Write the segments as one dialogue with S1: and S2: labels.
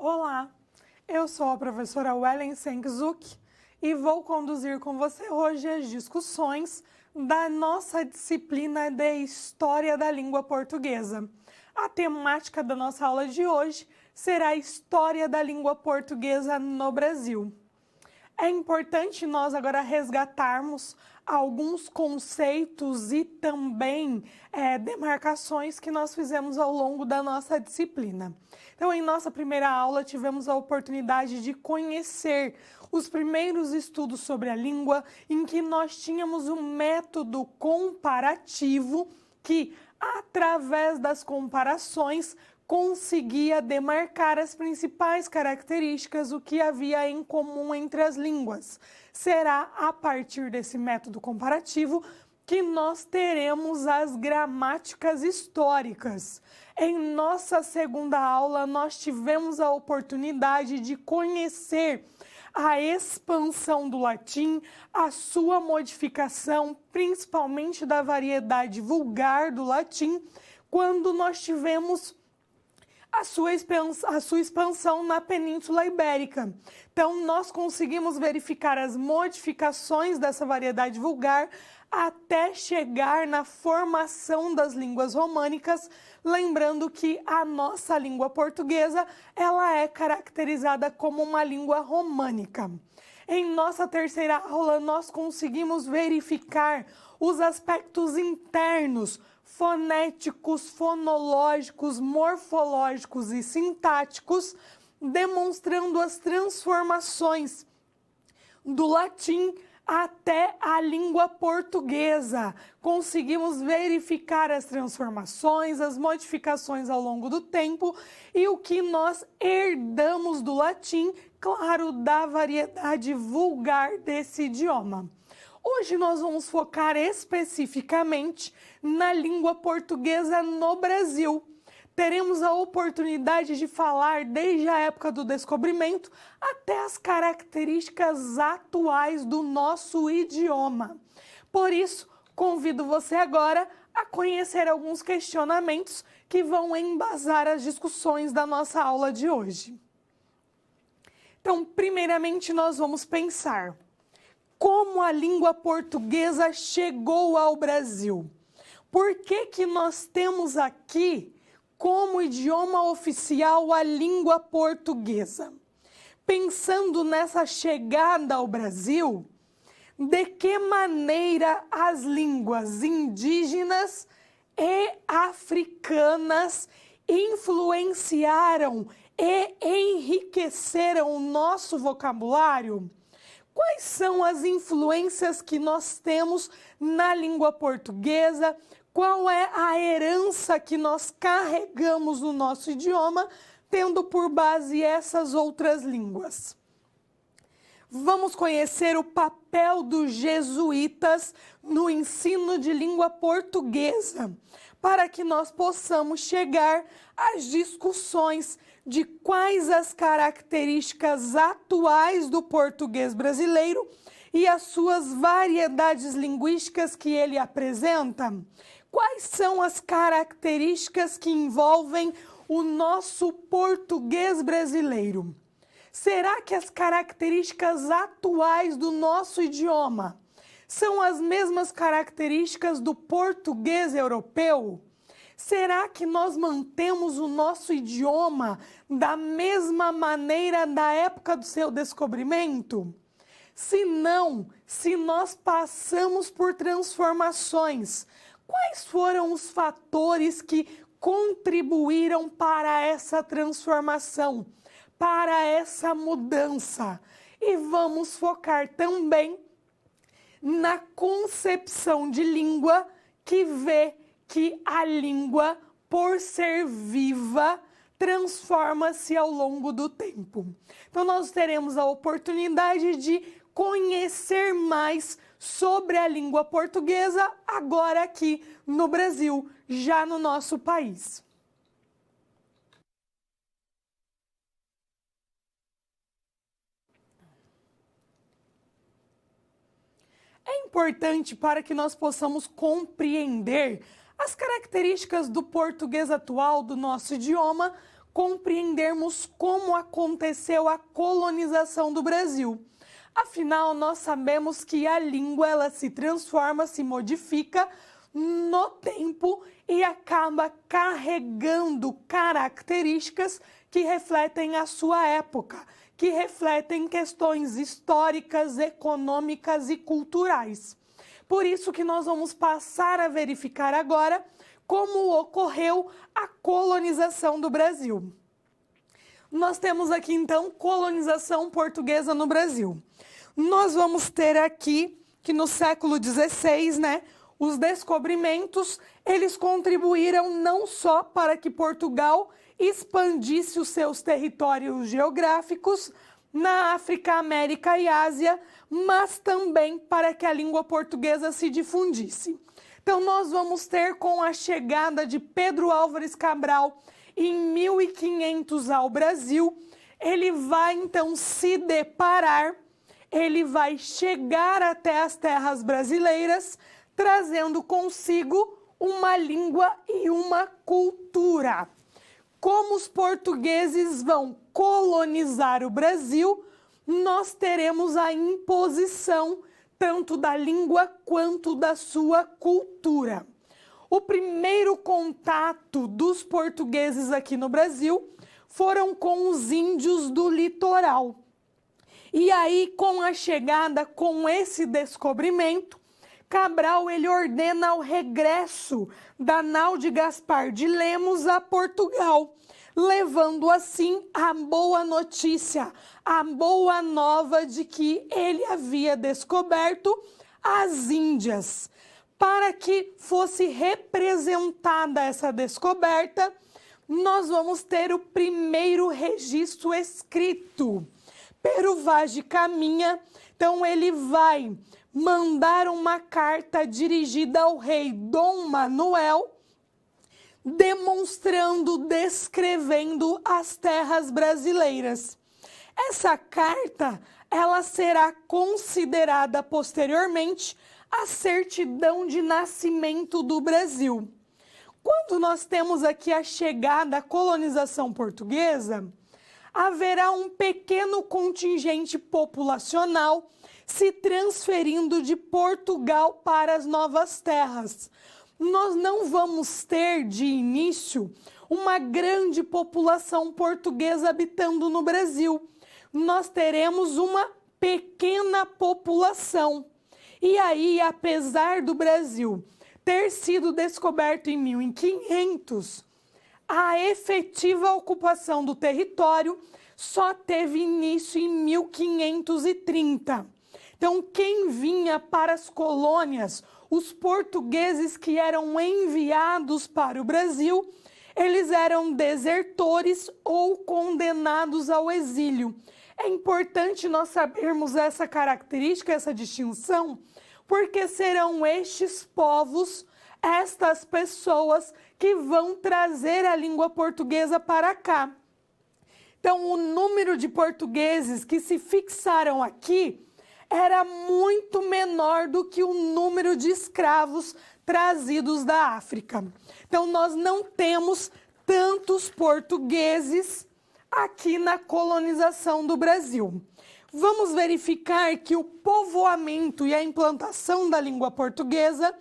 S1: Olá, eu sou a professora Wellen Senkzuk e vou conduzir com você hoje as discussões da nossa disciplina de História da Língua Portuguesa. A temática da nossa aula de hoje será a História da Língua Portuguesa no Brasil. É importante nós agora resgatarmos alguns conceitos e também demarcações que nós fizemos ao longo da nossa disciplina. Então, em nossa primeira aula, tivemos a oportunidade de conhecer os primeiros estudos sobre a língua, em que nós tínhamos um método comparativo que, através das comparações, conseguia demarcar as principais características, o que havia em comum entre as línguas. Será a partir desse método comparativo que nós teremos as gramáticas históricas. Em nossa segunda aula, nós tivemos a oportunidade de conhecer a expansão do latim, a sua modificação, principalmente da variedade vulgar do latim, quando nós tivemos a sua expansão na Península Ibérica. Então, nós conseguimos verificar as modificações dessa variedade vulgar até chegar na formação das línguas românicas, lembrando que a nossa língua portuguesa, ela é caracterizada como uma língua românica. Em nossa terceira aula, nós conseguimos verificar os aspectos internos, fonéticos, fonológicos, morfológicos e sintáticos, demonstrando as transformações do latim até a língua portuguesa. Conseguimos verificar as transformações, as modificações ao longo do tempo e o que nós herdamos do latim, claro, da variedade vulgar desse idioma. Hoje nós vamos focar especificamente na língua portuguesa no Brasil. Teremos a oportunidade de falar desde a época do descobrimento até as características atuais do nosso idioma. Por isso, convido você agora a conhecer alguns questionamentos que vão embasar as discussões da nossa aula de hoje. Então, primeiramente, nós vamos pensar como a língua portuguesa chegou ao Brasil. Por que nós temos aqui como idioma oficial a língua portuguesa? Pensando nessa chegada ao Brasil, de que maneira as línguas indígenas e africanas influenciaram e enriqueceram o nosso vocabulário? Quais são as influências que nós temos na língua portuguesa? Qual é a herança que nós carregamos no nosso idioma, tendo por base essas outras línguas? Vamos conhecer o papel dos jesuítas no ensino de língua portuguesa, para que nós possamos chegar às discussões de quais as características atuais do português brasileiro e as suas variedades linguísticas que ele apresenta. Quais são as características que envolvem o nosso português brasileiro? Será que as características atuais do nosso idioma são as mesmas características do português europeu? Será que nós mantemos o nosso idioma da mesma maneira da época do seu descobrimento? Se não, se nós passamos por transformações, quais foram os fatores que contribuíram para essa transformação, para essa mudança? E vamos focar também na concepção de língua que vê que a língua, por ser viva, transforma-se ao longo do tempo. Então, nós teremos a oportunidade de conhecer mais sobre a língua portuguesa agora aqui no Brasil, já no nosso país. É importante para que nós possamos compreender as características do português atual do nosso idioma, compreendermos como aconteceu a colonização do Brasil. Afinal, nós sabemos que a língua ela se transforma, se modifica no tempo e acaba carregando características que refletem a sua época, que refletem questões históricas, econômicas e culturais. Por isso que nós vamos passar a verificar agora como ocorreu a colonização do Brasil. Nós temos aqui, então, colonização portuguesa no Brasil. Nós vamos ter aqui que no século XVI, os descobrimentos, eles contribuíram não só para que Portugal expandisse os seus territórios geográficos na África, América e Ásia, mas também para que a língua portuguesa se difundisse. Então, nós vamos ter com a chegada de Pedro Álvares Cabral em 1500 ao Brasil, ele vai então se deparar, ele vai chegar até as terras brasileiras, trazendo consigo uma língua e uma cultura. Como os portugueses vão colonizar o Brasil, nós teremos a imposição tanto da língua quanto da sua cultura. O primeiro contato dos portugueses aqui no Brasil foram com os índios do litoral. E aí, com a chegada, com esse descobrimento, Cabral ele ordena o regresso da nau de Gaspar de Lemos a Portugal, levando assim a boa notícia, a boa nova de que ele havia descoberto as Índias. Para que fosse representada essa descoberta, nós vamos ter o primeiro registro escrito. Pero Vaz de Caminha, então ele vai mandar uma carta dirigida ao rei Dom Manuel, demonstrando, descrevendo as terras brasileiras. Essa carta, ela será considerada posteriormente a certidão de nascimento do Brasil. Quando nós temos aqui a chegada, a colonização portuguesa, haverá um pequeno contingente populacional se transferindo de Portugal para as novas terras. Nós não vamos ter, de início, uma grande população portuguesa habitando no Brasil. Nós teremos uma pequena população. E aí, apesar do Brasil ter sido descoberto em 1500, a efetiva ocupação do território só teve início em 1530. Então, quem vinha para as colônias, os portugueses que eram enviados para o Brasil, eles eram desertores ou condenados ao exílio. É importante nós sabermos essa característica, essa distinção, porque serão estes povos, estas pessoas que vão trazer a língua portuguesa para cá. Então, o número de portugueses que se fixaram aqui era muito menor do que o número de escravos trazidos da África. Então, nós não temos tantos portugueses aqui na colonização do Brasil. Vamos verificar que o povoamento e a implantação da língua portuguesa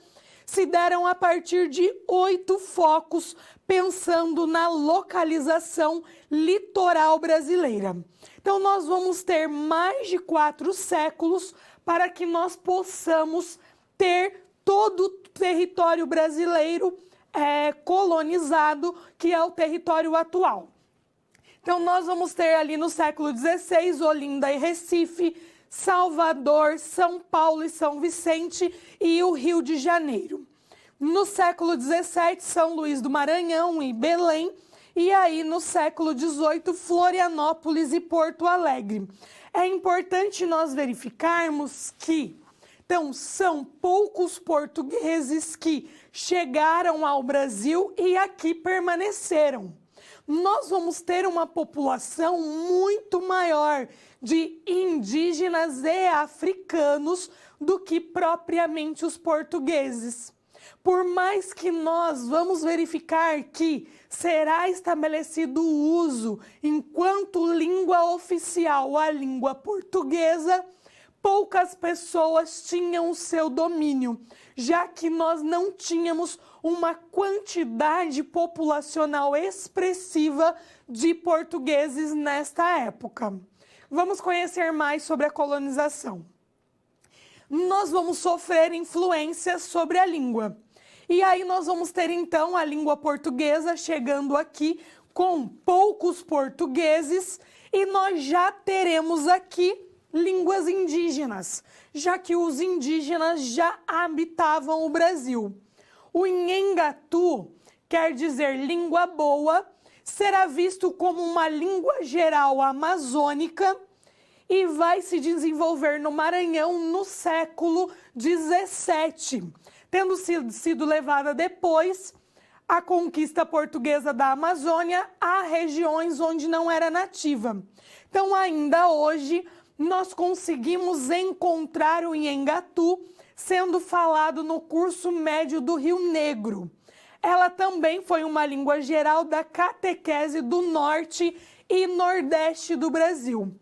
S1: se deram a partir de 8 focos, pensando na localização litoral brasileira. Então, nós vamos ter mais de 4 séculos para que nós possamos ter todo o território brasileiro colonizado, que é o território atual. Então, nós vamos ter ali no século XVI, Olinda e Recife, Salvador, São Paulo e São Vicente e o Rio de Janeiro. No século XVII, São Luís do Maranhão e Belém. E aí, no século XVIII, Florianópolis e Porto Alegre. É importante nós verificarmos que, então, são poucos portugueses que chegaram ao Brasil e aqui permaneceram. Nós vamos ter uma população muito maior de indígenas e africanos do que propriamente os portugueses. Por mais que nós vamos verificar que será estabelecido o uso enquanto língua oficial a língua portuguesa, poucas pessoas tinham o seu domínio, já que nós não tínhamos uma quantidade populacional expressiva de portugueses nesta época. Vamos conhecer mais sobre a colonização. Nós vamos sofrer influências sobre a língua. E aí nós vamos ter então a língua portuguesa chegando aqui com poucos portugueses e nós já teremos aqui línguas indígenas, já que os indígenas já habitavam o Brasil. O Nhengatu, quer dizer língua boa, será visto como uma língua geral amazônica e vai se desenvolver no Maranhão no século XVII, tendo sido levada depois a conquista portuguesa da Amazônia a regiões onde não era nativa. Então, ainda hoje, nós conseguimos encontrar o Nhengatu sendo falado no curso médio do Rio Negro. Ela também foi uma língua geral da catequese do norte e nordeste do Brasil.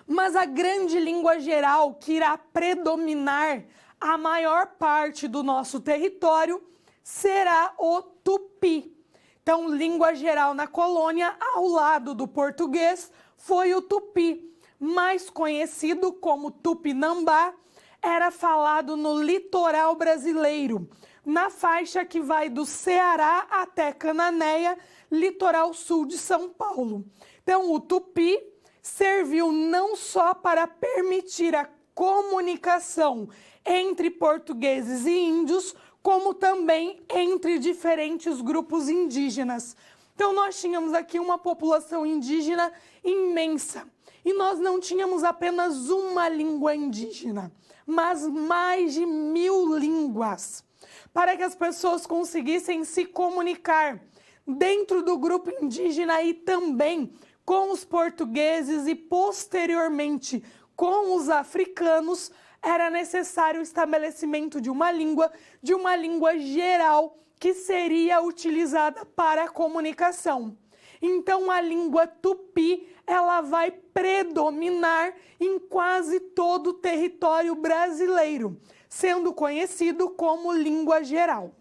S1: Mas a grande língua geral que irá predominar a maior parte do nosso território será o tupi. Então, língua geral na colônia, ao lado do português, foi o tupi, mais conhecido como tupinambá, era falado no litoral brasileiro, na faixa que vai do Ceará até Cananéia, litoral sul de São Paulo. Então, o tupi serviu não só para permitir a comunicação entre portugueses e índios, como também entre diferentes grupos indígenas. Então, nós tínhamos aqui uma população indígena imensa. E nós não tínhamos apenas uma língua indígena, mas mais de 1000 línguas, para que as pessoas conseguissem se comunicar dentro do grupo indígena e também com os portugueses e, posteriormente, com os africanos, era necessário o estabelecimento de uma língua geral que seria utilizada para a comunicação. Então, a língua tupi, ela vai predominar em quase todo o território brasileiro, sendo conhecido como língua geral.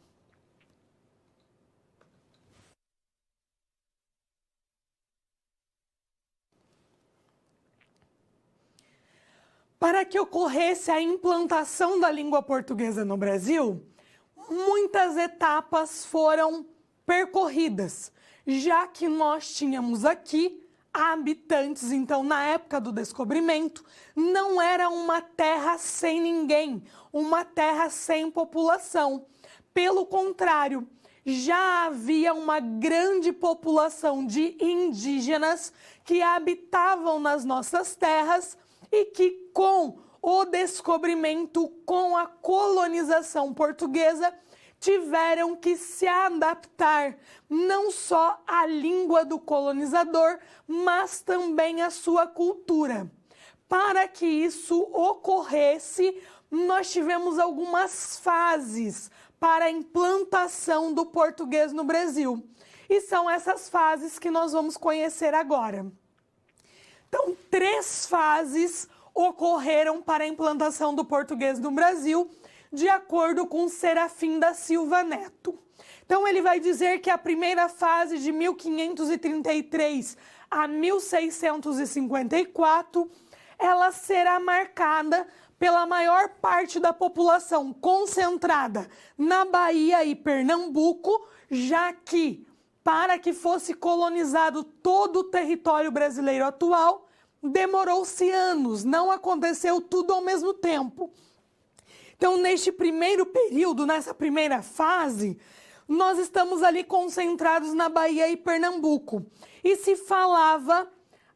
S1: Para que ocorresse a implantação da língua portuguesa no Brasil, muitas etapas foram percorridas, já que nós tínhamos aqui habitantes, então, na época do descobrimento, não era uma terra sem ninguém, uma terra sem população. Pelo contrário, já havia uma grande população de indígenas que habitavam nas nossas terras e que, com o descobrimento, com a colonização portuguesa, tiveram que se adaptar não só à língua do colonizador, mas também à sua cultura. Para que isso ocorresse, nós tivemos algumas fases para a implantação do português no Brasil. E são essas fases que nós vamos conhecer agora. Então, 3 fases ocorreram para a implantação do português no Brasil, de acordo com Serafim da Silva Neto. Então, ele vai dizer que a primeira fase, de 1533 a 1654, ela será marcada pela maior parte da população concentrada na Bahia e Pernambuco, já que, para que fosse colonizado todo o território brasileiro atual, demorou-se anos, não aconteceu tudo ao mesmo tempo. Então, neste primeiro período, nessa primeira fase, nós estamos ali concentrados na Bahia e Pernambuco. E se falava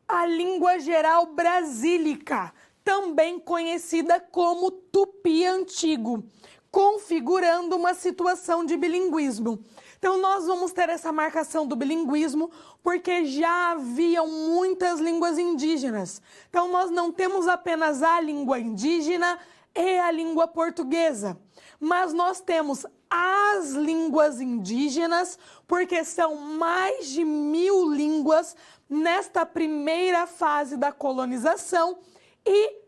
S1: a língua geral brasílica, também conhecida como tupi antigo, configurando uma situação de bilinguismo. Então, nós vamos ter essa marcação do bilinguismo porque já haviam muitas línguas indígenas. Então, nós não temos apenas a língua indígena e a língua portuguesa. Mas nós temos as línguas indígenas, porque são mais de 1000 línguas nesta primeira fase da colonização, e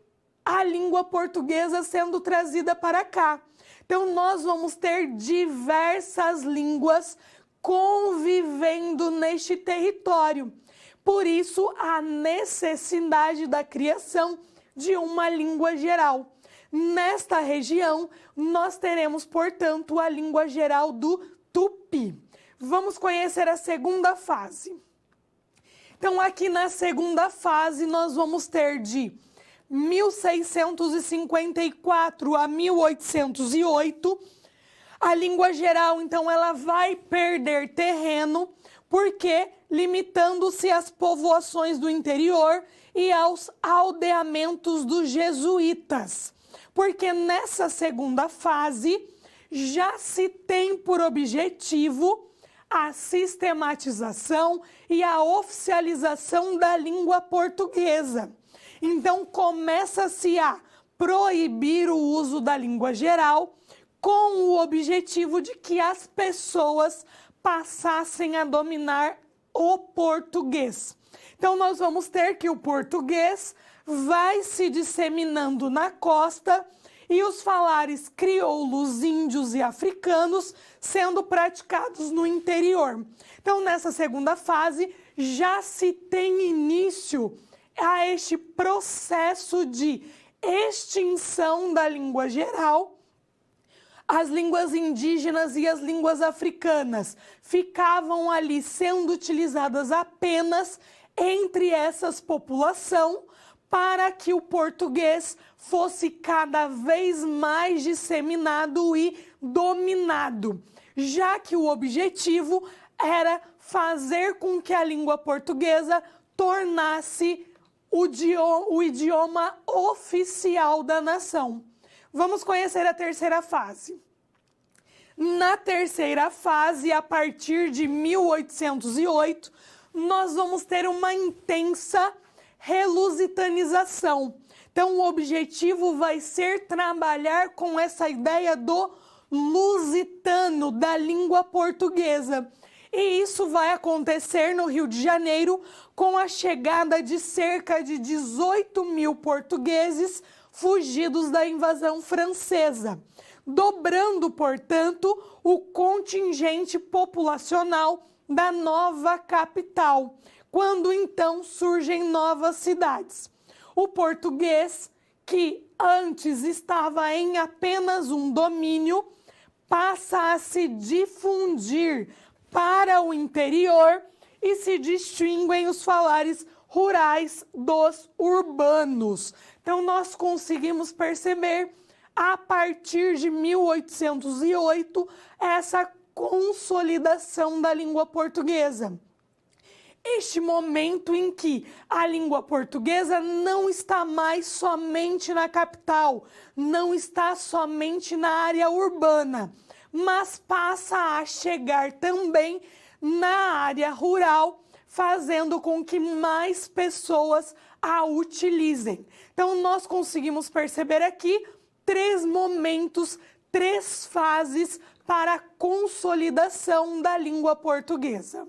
S1: a língua portuguesa sendo trazida para cá. Então, nós vamos ter diversas línguas convivendo neste território. Por isso, a necessidade da criação de uma língua geral. Nesta região, nós teremos, portanto, a língua geral do Tupi. Vamos conhecer a segunda fase. Então, aqui na segunda fase, nós vamos ter de 1654 a 1808. A língua geral, então, ela vai perder terreno, porque limitando-se às povoações do interior e aos aldeamentos dos jesuítas. Porque nessa segunda fase já se tem por objetivo a sistematização e a oficialização da língua portuguesa. Então, começa-se a proibir o uso da língua geral com o objetivo de que as pessoas passassem a dominar o português. Então, nós vamos ter que o português vai se disseminando na costa e os falares crioulos, índios e africanos sendo praticados no interior. Então, nessa segunda fase, já se tem início a este processo de extinção da língua geral. As línguas indígenas e as línguas africanas ficavam ali sendo utilizadas apenas entre essas populações para que o português fosse cada vez mais disseminado e dominado, já que o objetivo era fazer com que a língua portuguesa tornasse o idioma oficial da nação. Vamos conhecer a terceira fase. Na terceira fase, a partir de 1808, nós vamos ter uma intensa relusitanização. Então, o objetivo vai ser trabalhar com essa ideia do lusitano, da língua portuguesa. E isso vai acontecer no Rio de Janeiro com a chegada de cerca de 18.000 portugueses fugidos da invasão francesa, dobrando, portanto, o contingente populacional da nova capital, quando então surgem novas cidades. O português, que antes estava em apenas um domínio, passa a se difundir para o interior e se distinguem os falares rurais dos urbanos. Então, nós conseguimos perceber, a partir de 1808, essa consolidação da língua portuguesa. Este momento em que a língua portuguesa não está mais somente na capital, não está somente na área urbana, mas passa a chegar também na área rural, fazendo com que mais pessoas a utilizem. Então, nós conseguimos perceber aqui 3 momentos, 3 fases para a consolidação da língua portuguesa.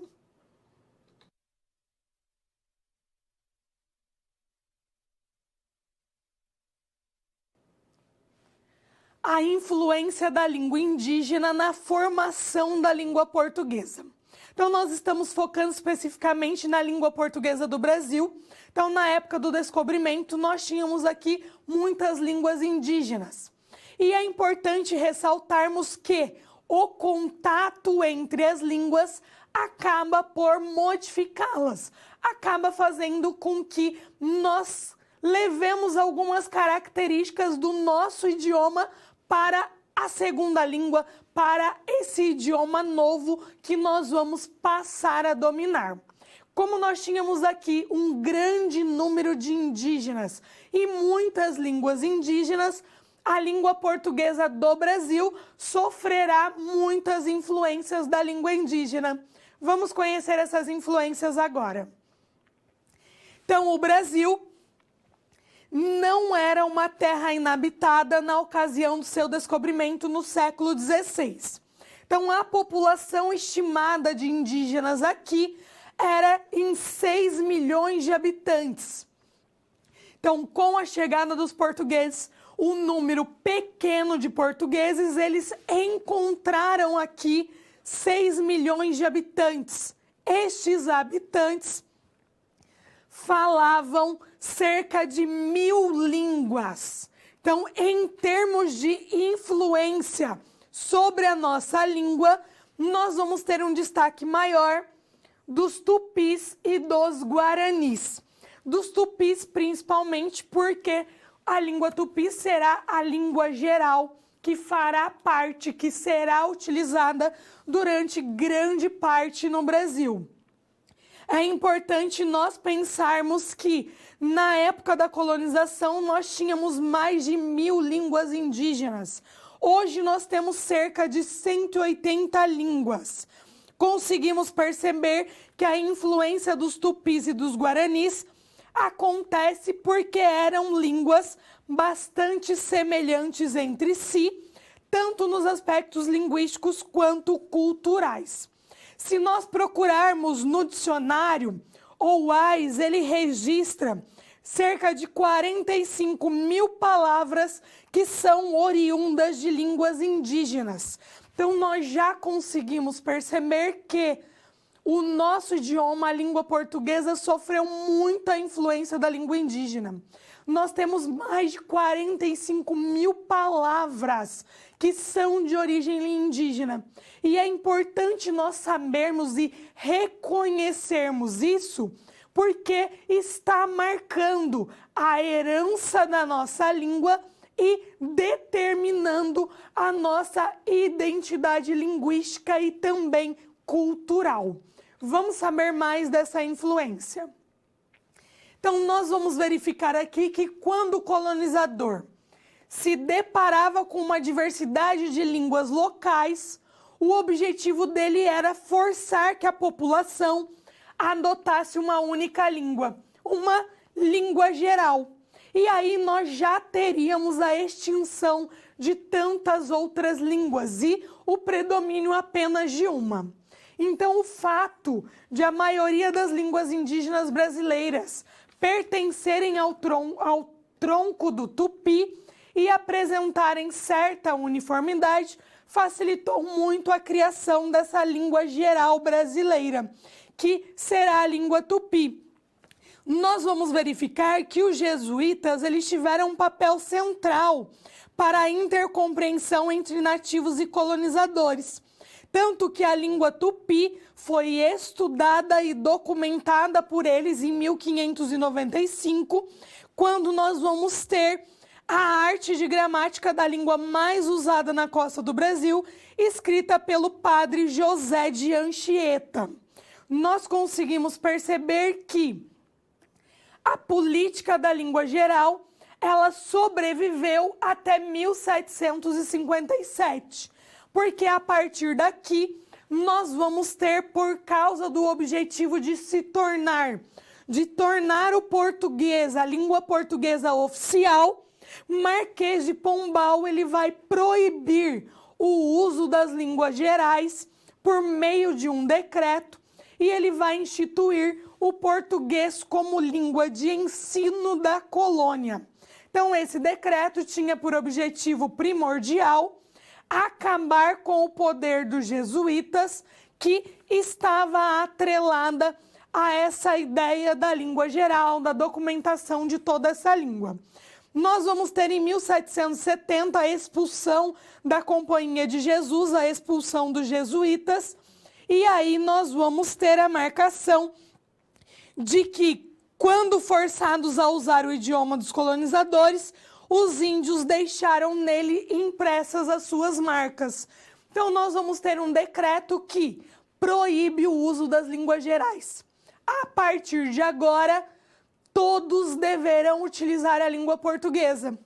S1: A influência da língua indígena na formação da língua portuguesa. Então, nós estamos focando especificamente na língua portuguesa do Brasil. Então, na época do descobrimento, nós tínhamos aqui muitas línguas indígenas. E é importante ressaltarmos que o contato entre as línguas acaba por modificá-las, acaba fazendo com que nós levemos algumas características do nosso idioma para a segunda língua, para esse idioma novo que nós vamos passar a dominar. Como nós tínhamos aqui um grande número de indígenas e muitas línguas indígenas, a língua portuguesa do Brasil sofrerá muitas influências da língua indígena. Vamos conhecer essas influências agora. Então, o Brasil, não era uma terra inabitada na ocasião do seu descobrimento no século XVI. Então, a população estimada de indígenas aqui era em 6 milhões de habitantes. Então, com a chegada dos portugueses, um número pequeno de portugueses, eles encontraram aqui 6 milhões de habitantes. Estes habitantes falavam cerca de 1.000 línguas. Então, em termos de influência sobre a nossa língua, nós vamos ter um destaque maior dos tupis e dos guaranis. Dos tupis, principalmente, porque a língua tupi será a língua geral que fará parte, que será utilizada durante grande parte no Brasil. É importante nós pensarmos que, na época da colonização, nós tínhamos mais de 1.000 línguas indígenas. Hoje nós temos cerca de 180 línguas. Conseguimos perceber que a influência dos tupis e dos guaranis acontece porque eram línguas bastante semelhantes entre si, tanto nos aspectos linguísticos quanto culturais. Se nós procurarmos no dicionário, o WAIS, ele registra cerca de 45.000 palavras que são oriundas de línguas indígenas. Então, nós já conseguimos perceber que o nosso idioma, a língua portuguesa, sofreu muita influência da língua indígena. Nós temos mais de 45.000 palavras que são de origem indígena. E é importante nós sabermos e reconhecermos isso, porque está marcando a herança da nossa língua e determinando a nossa identidade linguística e também cultural. Vamos saber mais dessa influência. Então, nós vamos verificar aqui que quando o colonizador se deparava com uma diversidade de línguas locais, o objetivo dele era forçar que a população adotasse uma única língua, uma língua geral. E aí nós já teríamos a extinção de tantas outras línguas e o predomínio apenas de uma. Então, o fato de a maioria das línguas indígenas brasileiras pertencerem ao tronco do tupi e apresentarem certa uniformidade facilitou muito a criação dessa língua geral brasileira, que será a língua tupi. Nós vamos verificar que os jesuítas eles tiveram um papel central para a intercompreensão entre nativos e colonizadores. Tanto que a língua tupi foi estudada e documentada por eles em 1595, quando nós vamos ter a arte de gramática da língua mais usada na costa do Brasil, escrita pelo padre José de Anchieta. Nós conseguimos perceber que a política da língua geral, ela sobreviveu até 1757. Porque a partir daqui, nós vamos ter, por causa do objetivo de tornar o português, a língua portuguesa oficial, Marquês de Pombal, ele vai proibir o uso das línguas gerais por meio de um decreto e ele vai instituir o português como língua de ensino da colônia. Então, esse decreto tinha por objetivo primordial acabar com o poder dos jesuítas, que estava atrelada a essa ideia da língua geral, da documentação de toda essa língua. Nós vamos ter em 1770 a expulsão da Companhia de Jesus, a expulsão dos jesuítas, e aí nós vamos ter a marcação de que, quando forçados a usar o idioma dos colonizadores, os índios deixaram nele impressas as suas marcas. Então, nós vamos ter um decreto que proíbe o uso das línguas gerais. A partir de agora, todos deverão utilizar a língua portuguesa.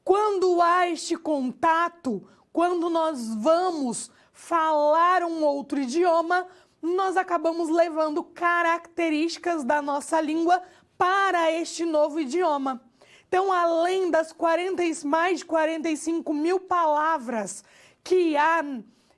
S1: Quando há este contato, quando nós vamos falar um outro idioma, nós acabamos levando características da nossa língua para este novo idioma. Então, além das mais de 45 mil palavras que há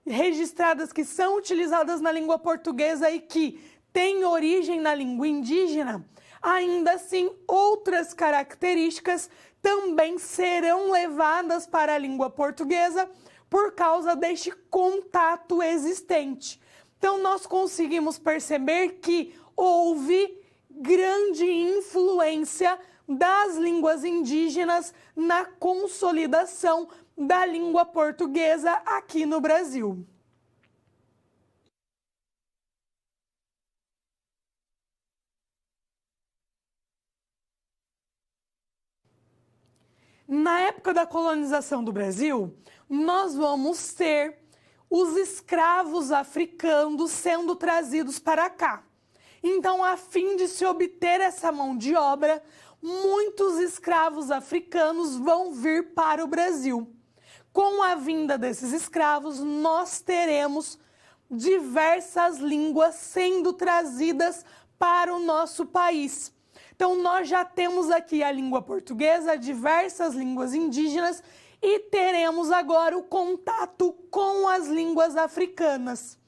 S1: registradas, que são utilizadas na língua portuguesa e que têm origem na língua indígena, ainda assim, outras características também serão levadas para a língua portuguesa por causa deste contato existente. Então, nós conseguimos perceber que houve grande influência das línguas indígenas na consolidação da língua portuguesa aqui no Brasil. Na época da colonização do Brasil, nós vamos ter os escravos africanos sendo trazidos para cá. Então, a fim de se obter essa mão de obra, muitos escravos africanos vão vir para o Brasil. Com a vinda desses escravos, nós teremos diversas línguas sendo trazidas para o nosso país. Então, nós já temos aqui a língua portuguesa, diversas línguas indígenas e teremos agora o contato com as línguas africanas.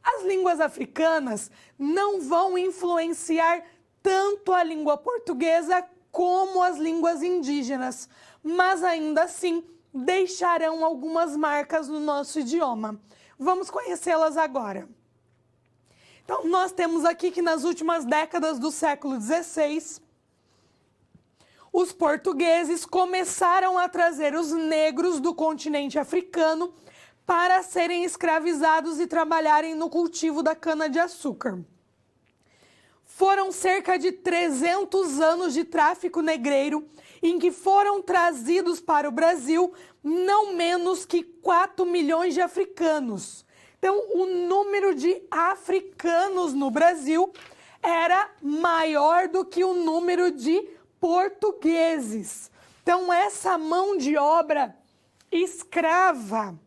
S1: As línguas africanas não vão influenciar tanto a língua portuguesa como as línguas indígenas, mas ainda assim deixarão algumas marcas no nosso idioma. Vamos conhecê-las agora. Então, nós temos aqui que nas últimas décadas do século XVI, os portugueses começaram a trazer os negros do continente africano para serem escravizados e trabalharem no cultivo da cana-de-açúcar. Foram cerca de 300 anos de tráfico negreiro, em que foram trazidos para o Brasil não menos que 4 milhões de africanos. Então, o número de africanos no Brasil era maior do que o número de portugueses. Então, essa mão de obra escrava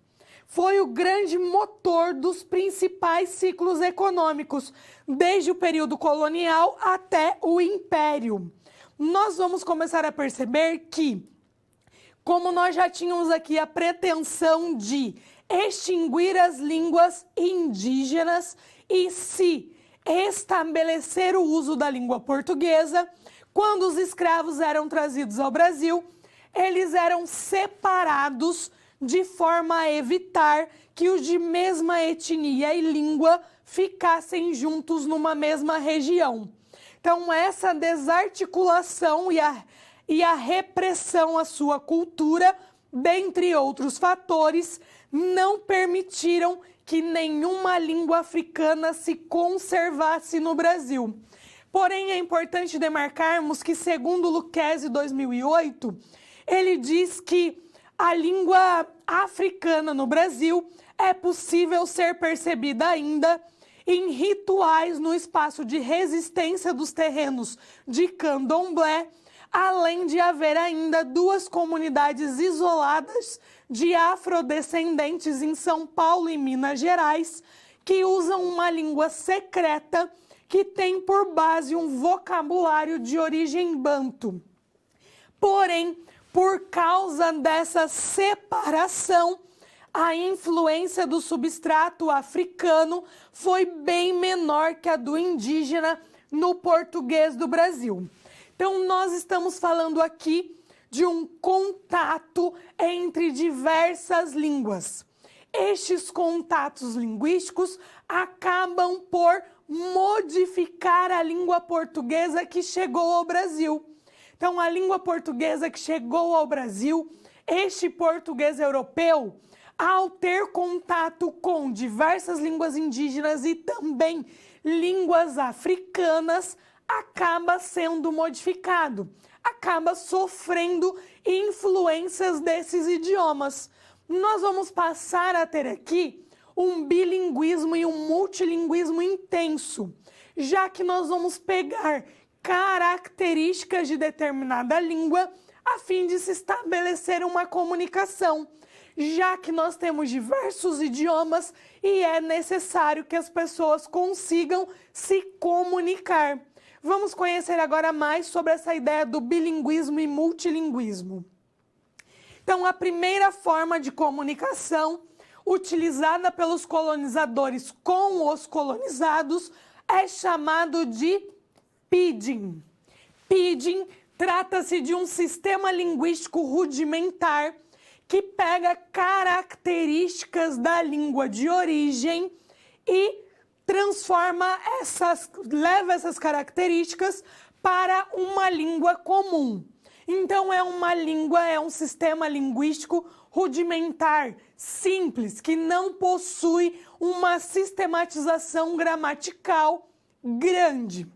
S1: foi o grande motor dos principais ciclos econômicos, desde o período colonial até o Império. Nós vamos começar a perceber que, como nós já tínhamos aqui a pretensão de extinguir as línguas indígenas e se estabelecer o uso da língua portuguesa, quando os escravos eram trazidos ao Brasil, eles eram separados de forma a evitar que os de mesma etnia e língua ficassem juntos numa mesma região. Então, essa desarticulação e a repressão à sua cultura, dentre outros fatores, não permitiram que nenhuma língua africana se conservasse no Brasil. Porém, é importante demarcarmos que, segundo Lucchesi, 2008, ele diz que a língua africana no Brasil é possível ser percebida ainda em rituais no espaço de resistência dos terrenos de candomblé, além de haver ainda 2 comunidades isoladas de afrodescendentes em São Paulo e Minas Gerais, que usam uma língua secreta que tem por base um vocabulário de origem banto. Porém, por causa dessa separação, a influência do substrato africano foi bem menor que a do indígena no português do Brasil. Então, nós estamos falando aqui de um contato entre diversas línguas. Estes contatos linguísticos acabam por modificar a língua portuguesa que chegou ao Brasil. Então, a língua portuguesa que chegou ao Brasil, este português europeu, ao ter contato com diversas línguas indígenas e também línguas africanas, acaba sendo modificado, acaba sofrendo influências desses idiomas. Nós vamos passar a ter aqui um bilinguismo e um multilinguismo intenso, já que nós vamos pegar características de determinada língua a fim de se estabelecer uma comunicação, já que nós temos diversos idiomas e é necessário que as pessoas consigam se comunicar. Vamos conhecer agora mais sobre essa ideia do bilinguismo e multilinguismo. Então, a primeira forma de comunicação utilizada pelos colonizadores com os colonizados é chamado de pidgin. Pidgin trata-se de um sistema linguístico rudimentar que pega características da língua de origem e leva essas características para uma língua comum. Então, é um sistema linguístico rudimentar, simples, que não possui uma sistematização gramatical grande.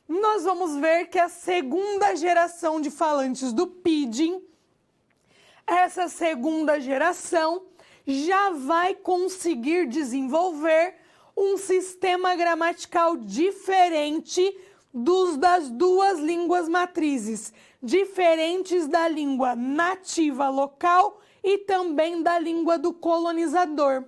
S1: Nós vamos ver que a segunda geração de falantes do pidgin, essa segunda geração já vai conseguir desenvolver um sistema gramatical diferente das duas línguas matrizes, diferentes da língua nativa local e também da língua do colonizador.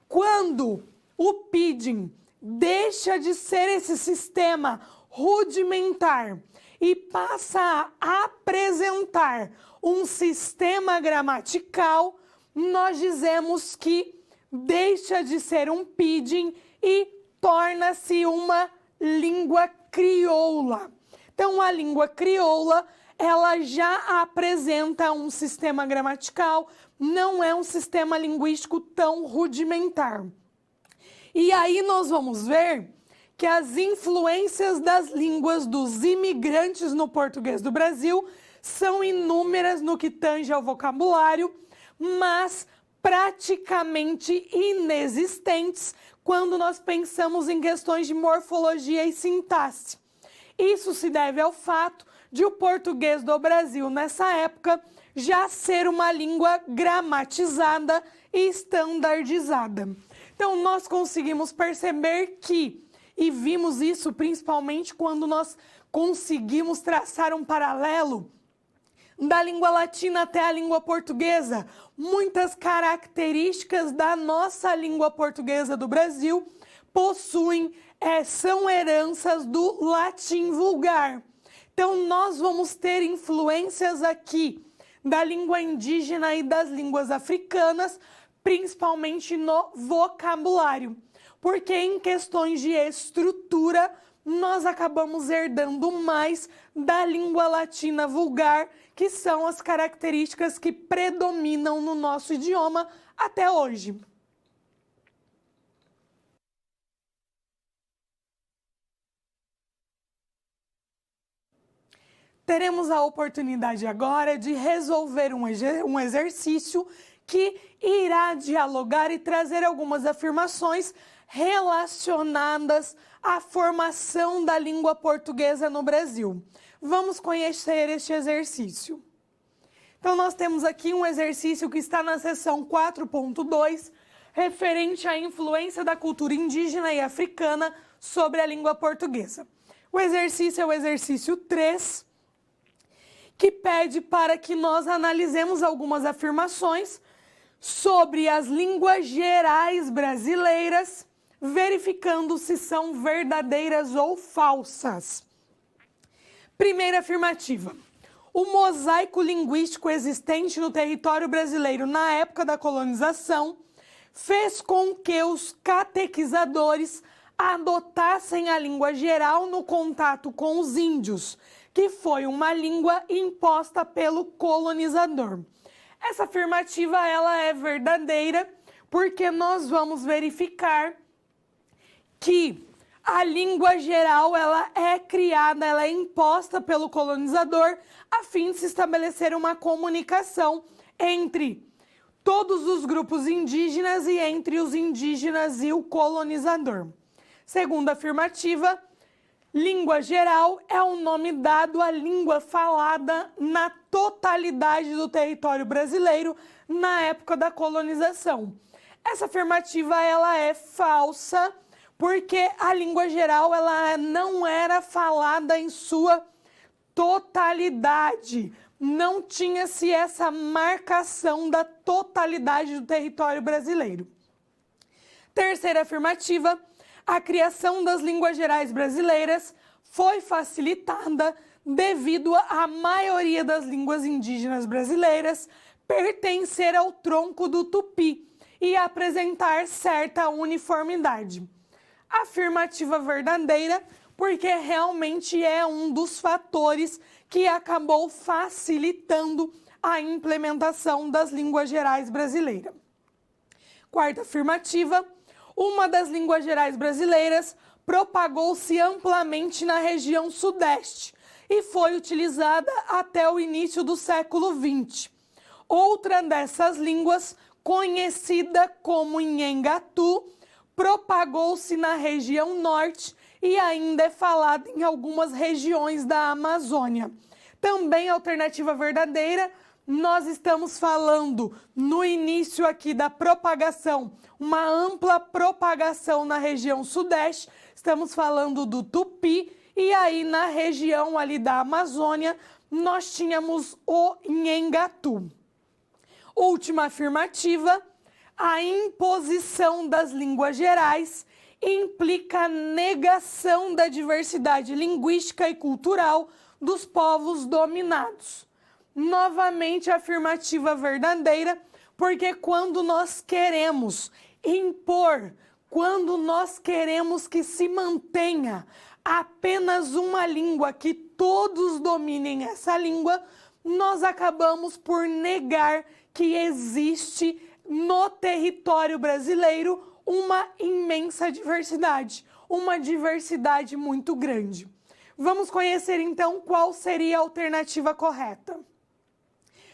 S1: Quando o pidgin deixa de ser esse sistema rudimentar e passa a apresentar um sistema gramatical, nós dizemos que deixa de ser um pidgin e torna-se uma língua crioula. Então, a língua crioula, ela já apresenta um sistema gramatical, não é um sistema linguístico tão rudimentar. E aí nós vamos ver que as influências das línguas dos imigrantes no português do Brasil são inúmeras no que tange ao vocabulário, mas praticamente inexistentes quando nós pensamos em questões de morfologia e sintaxe. Isso se deve ao fato de o português do Brasil, nessa época, já ser uma língua gramatizada e estandardizada. Então, nós conseguimos perceber que, e vimos isso principalmente quando nós conseguimos traçar um paralelo da língua latina até a língua portuguesa, muitas características da nossa língua portuguesa do Brasil são heranças do latim vulgar. Então, nós vamos ter influências aqui da língua indígena e das línguas africanas, principalmente no vocabulário, porque em questões de estrutura, nós acabamos herdando mais da língua latina vulgar, que são as características que predominam no nosso idioma até hoje. Teremos a oportunidade agora de resolver um exercício que irá dialogar e trazer algumas afirmações relacionadas à formação da língua portuguesa no Brasil. Vamos conhecer este exercício. Então, nós temos aqui um exercício que está na seção 4.2, referente à influência da cultura indígena e africana sobre a língua portuguesa. O exercício é o exercício 3, que pede para que nós analisemos algumas afirmações sobre as línguas gerais brasileiras, verificando se são verdadeiras ou falsas. Primeira afirmativa. O mosaico linguístico existente no território brasileiro na época da colonização fez com que os catequizadores adotassem a língua geral no contato com os índios, que foi uma língua imposta pelo colonizador. Essa afirmativa ela é verdadeira porque nós vamos verificar que a língua geral ela é criada, ela é imposta pelo colonizador a fim de se estabelecer uma comunicação entre todos os grupos indígenas e entre os indígenas e o colonizador. Segunda afirmativa, língua geral é o nome dado à língua falada na totalidade do território brasileiro na época da colonização. Essa afirmativa ela é falsa porque a língua geral ela não era falada em sua totalidade. Não tinha-se essa marcação da totalidade do território brasileiro. Terceira afirmativa, a criação das línguas gerais brasileiras foi facilitada devido à maioria das línguas indígenas brasileiras pertencer ao tronco do tupi e apresentar certa uniformidade. Afirmativa verdadeira, porque realmente é um dos fatores que acabou facilitando a implementação das línguas gerais brasileiras. Quarta afirmativa, uma das línguas gerais brasileiras propagou-se amplamente na região sudeste e foi utilizada até o início do século XX. Outra dessas línguas, conhecida como Nhengatu, propagou-se na região norte e ainda é falada em algumas regiões da Amazônia. Também alternativa verdadeira, nós estamos falando no início aqui da propagação, uma ampla propagação na região sudeste, estamos falando do tupi, e aí na região ali da Amazônia nós tínhamos o Nhengatu. Última afirmativa, a imposição das línguas gerais implica a negação da diversidade linguística e cultural dos povos dominados. Novamente, afirmativa verdadeira, porque quando nós queremos impor, quando nós queremos que se mantenha apenas uma língua, que todos dominem essa língua, nós acabamos por negar que existe no território brasileiro uma imensa diversidade, uma diversidade muito grande. Vamos conhecer então qual seria a alternativa correta.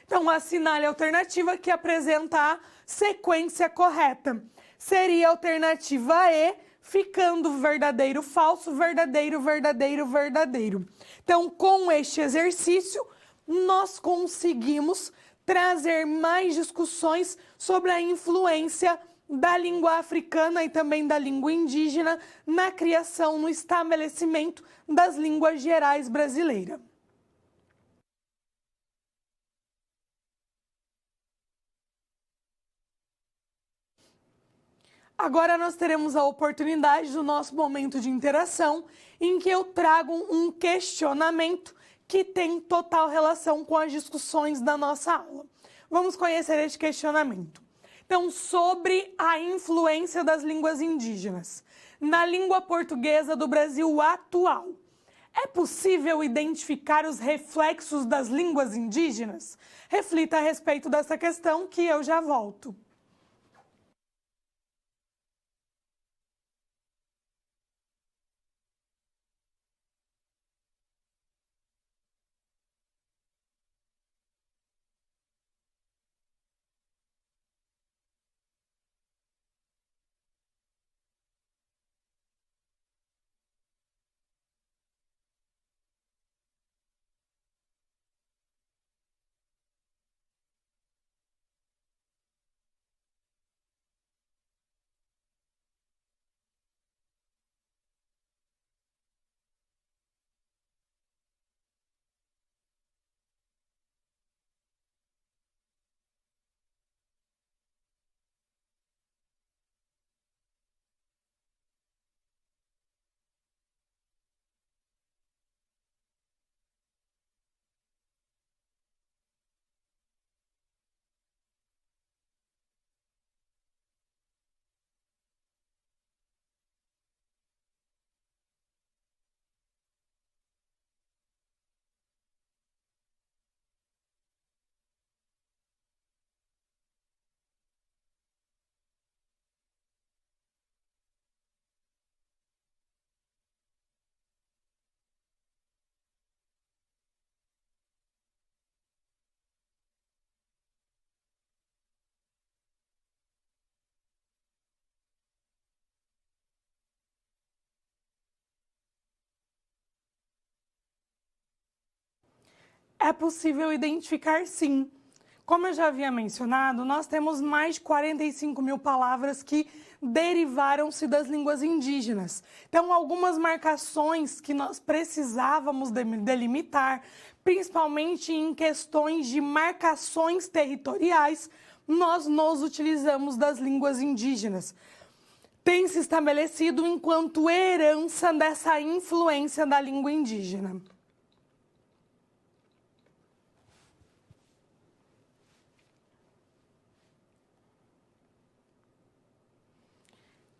S1: Então, assinale a alternativa que apresenta a sequência correta. Seria a alternativa E, ficando verdadeiro, falso, verdadeiro, verdadeiro, verdadeiro. Então, com este exercício, nós conseguimos trazer mais discussões sobre a influência da língua africana e também da língua indígena na criação, no estabelecimento das línguas gerais brasileiras. Agora nós teremos a oportunidade do nosso momento de interação, em que eu trago um questionamento que tem total relação com as discussões da nossa aula. Vamos conhecer este questionamento. Então, sobre a influência das línguas indígenas na língua portuguesa do Brasil atual, é possível identificar os reflexos das línguas indígenas? Reflita a respeito dessa questão que eu já volto. É possível identificar, sim. Como eu já havia mencionado, nós temos mais de 45 mil palavras que derivaram-se das línguas indígenas. Então, algumas marcações que nós precisávamos delimitar, principalmente em questões de marcações territoriais, nós nos utilizamos das línguas indígenas. tem se estabelecido enquanto herança dessa influência da língua indígena.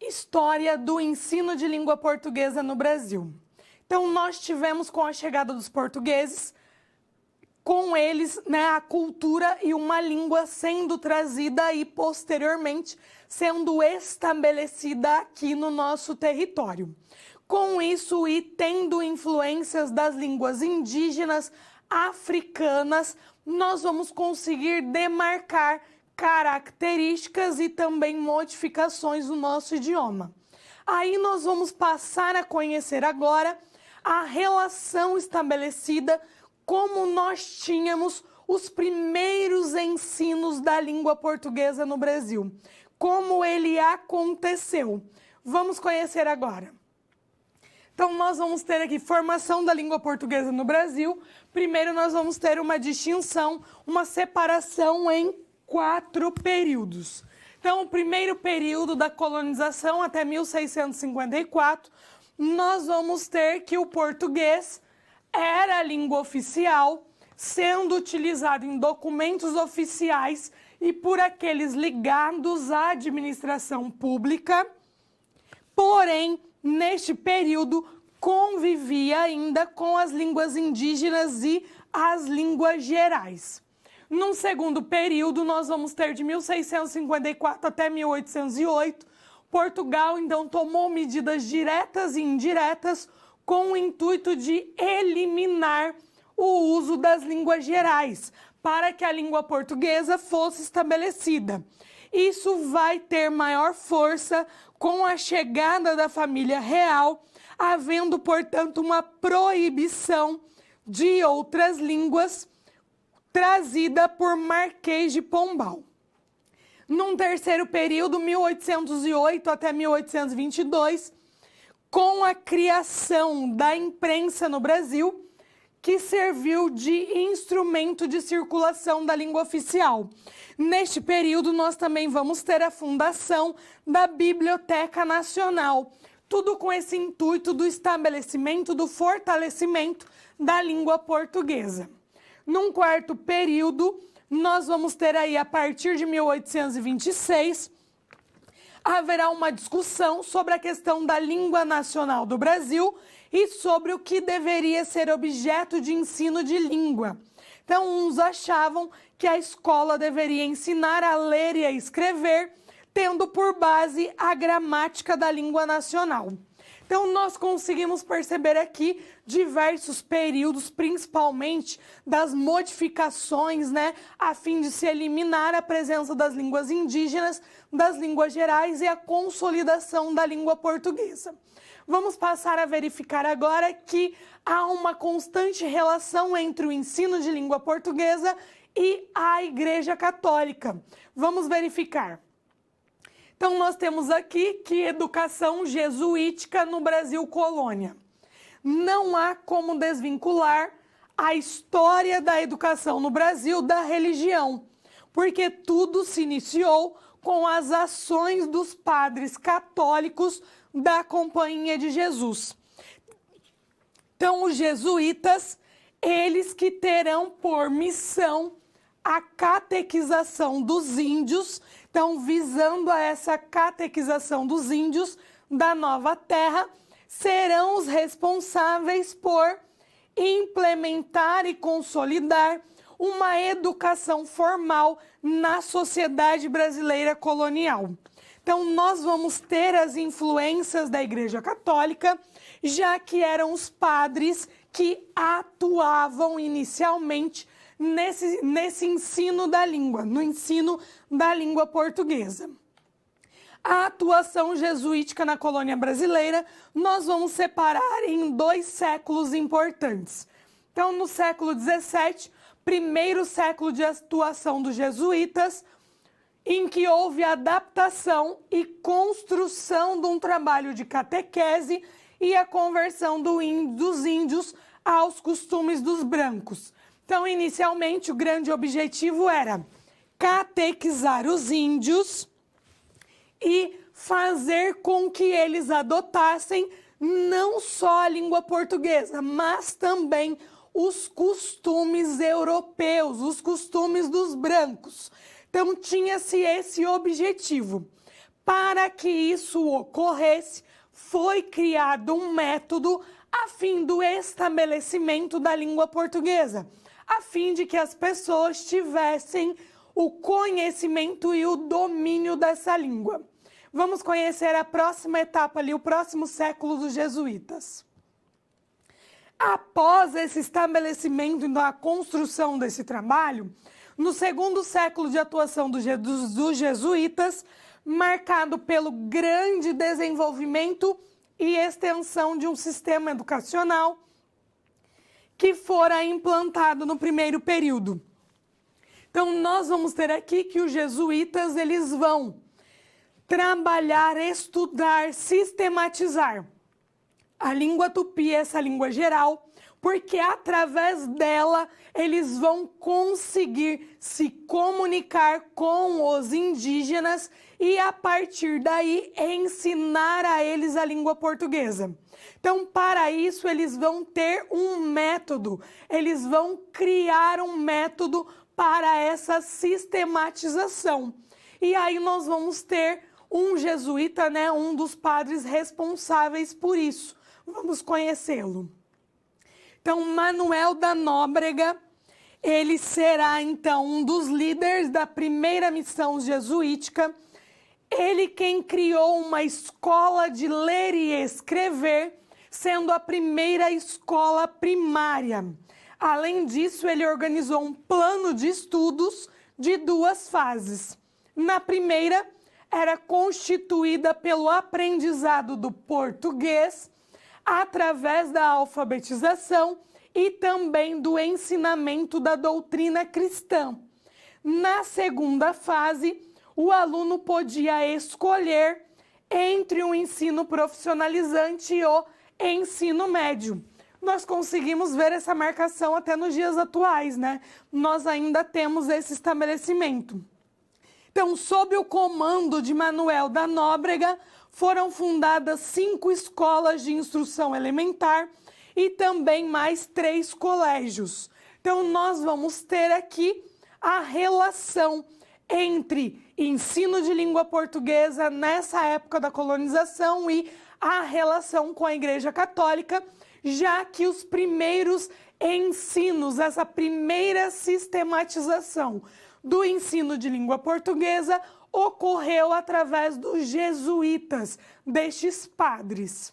S1: História do ensino de língua portuguesa no Brasil. Então, nós tivemos, com a chegada dos portugueses, com eles, né, a cultura e uma língua sendo trazida e, posteriormente, sendo estabelecida aqui no nosso território. Com isso, e tendo influências das línguas indígenas, africanas, nós vamos conseguir demarcar características e também modificações do nosso idioma. Aí nós vamos passar a conhecer agora a relação estabelecida, como nós tínhamos os primeiros ensinos da língua portuguesa no Brasil, como ele aconteceu. Vamos conhecer agora. Então, nós vamos ter aqui formação da língua portuguesa no Brasil. Primeiro, nós vamos ter uma distinção, uma separação em 4 períodos. Então, o primeiro período da colonização até 1654, nós vamos ter que o português era a língua oficial, sendo utilizado em documentos oficiais e por aqueles ligados à administração pública. Porém, neste período, convivia ainda com as línguas indígenas e as línguas gerais. Num segundo período, nós vamos ter de 1654 até 1808. Portugal, então, tomou medidas diretas e indiretas com o intuito de eliminar o uso das línguas gerais, para que a língua portuguesa fosse estabelecida. Isso vai ter maior força com a chegada da família real, havendo, portanto, uma proibição de outras línguas trazida por Marquês de Pombal. Num terceiro período, 1808 até 1822, com a criação da imprensa no Brasil, que serviu de instrumento de circulação da língua oficial. Neste período, nós também vamos ter a fundação da Biblioteca Nacional, tudo com esse intuito do estabelecimento, do fortalecimento da língua portuguesa. Num quarto período, nós vamos ter aí, a partir de 1826, haverá uma discussão sobre a questão da língua nacional do Brasil e sobre o que deveria ser objeto de ensino de língua. Então, uns achavam que a escola deveria ensinar a ler e a escrever, tendo por base a gramática da língua nacional. Então, nós conseguimos perceber aqui diversos períodos, principalmente das modificações, né, a fim de se eliminar a presença das línguas indígenas, das línguas gerais e a consolidação da língua portuguesa. Vamos passar a verificar agora que há uma constante relação entre o ensino de língua portuguesa e a Igreja Católica. Vamos verificar. Então, nós temos aqui que educação jesuítica no Brasil colônia. Não há como desvincular a história da educação no Brasil da religião, porque tudo se iniciou com as ações dos padres católicos da Companhia de Jesus. Então, os jesuítas, eles que terão por missão a catequização dos índios, então, visando a essa catequização dos índios da Nova Terra, serão os responsáveis por implementar e consolidar uma educação formal na sociedade brasileira colonial. Então, nós vamos ter as influências da Igreja Católica, já que eram os padres que atuavam inicialmente nesse ensino da língua, no ensino da língua portuguesa. A atuação jesuítica na colônia brasileira, nós vamos separar em 2 séculos importantes. Então, no século XVII, primeiro século de atuação dos jesuítas, em que houve adaptação e construção de um trabalho de catequese e a conversão dos índios aos costumes dos brancos. Então, inicialmente, o grande objetivo era catequizar os índios e fazer com que eles adotassem não só a língua portuguesa, mas também os costumes europeus, os costumes dos brancos. Então, tinha-se esse objetivo. Para que isso ocorresse, foi criado um método a fim do estabelecimento da língua portuguesa, a fim de que as pessoas tivessem o conhecimento e o domínio dessa língua. Vamos conhecer a próxima etapa ali, o próximo século dos jesuítas. Após esse estabelecimento e a construção desse trabalho, no segundo século de atuação dos jesuítas, marcado pelo grande desenvolvimento e extensão de um sistema educacional que fora implantado no primeiro período. Então, nós vamos ter aqui que os jesuítas, eles vão trabalhar, estudar, sistematizar a língua tupi, essa língua geral, porque através dela eles vão conseguir se comunicar com os indígenas e a partir daí ensinar a eles a língua portuguesa. Então, para isso, eles vão ter um método, eles vão criar um método para essa sistematização. E aí nós vamos ter um jesuíta, né, um dos padres responsáveis por isso. Vamos conhecê-lo. Então, Manuel da Nóbrega, ele será, então, um dos líderes da primeira missão jesuítica. Ele quem criou uma escola de ler e escrever, sendo a primeira escola primária. Além disso, ele organizou um plano de estudos de 2 fases. Na primeira, era constituída pelo aprendizado do português, através da alfabetização e também do ensinamento da doutrina cristã. Na segunda fase, o aluno podia escolher entre o ensino profissionalizante e o ensino médio. Nós conseguimos ver essa marcação até nos dias atuais, né? Nós ainda temos esse estabelecimento. Então, sob o comando de Manuel da Nóbrega, foram fundadas 5 escolas de instrução elementar e também mais 3 colégios. Então, nós vamos ter aqui a relação entre ensino de língua portuguesa nessa época da colonização e a relação com a Igreja Católica, já que os primeiros ensinos, essa primeira sistematização do ensino de língua portuguesa ocorreu através dos jesuítas, destes padres.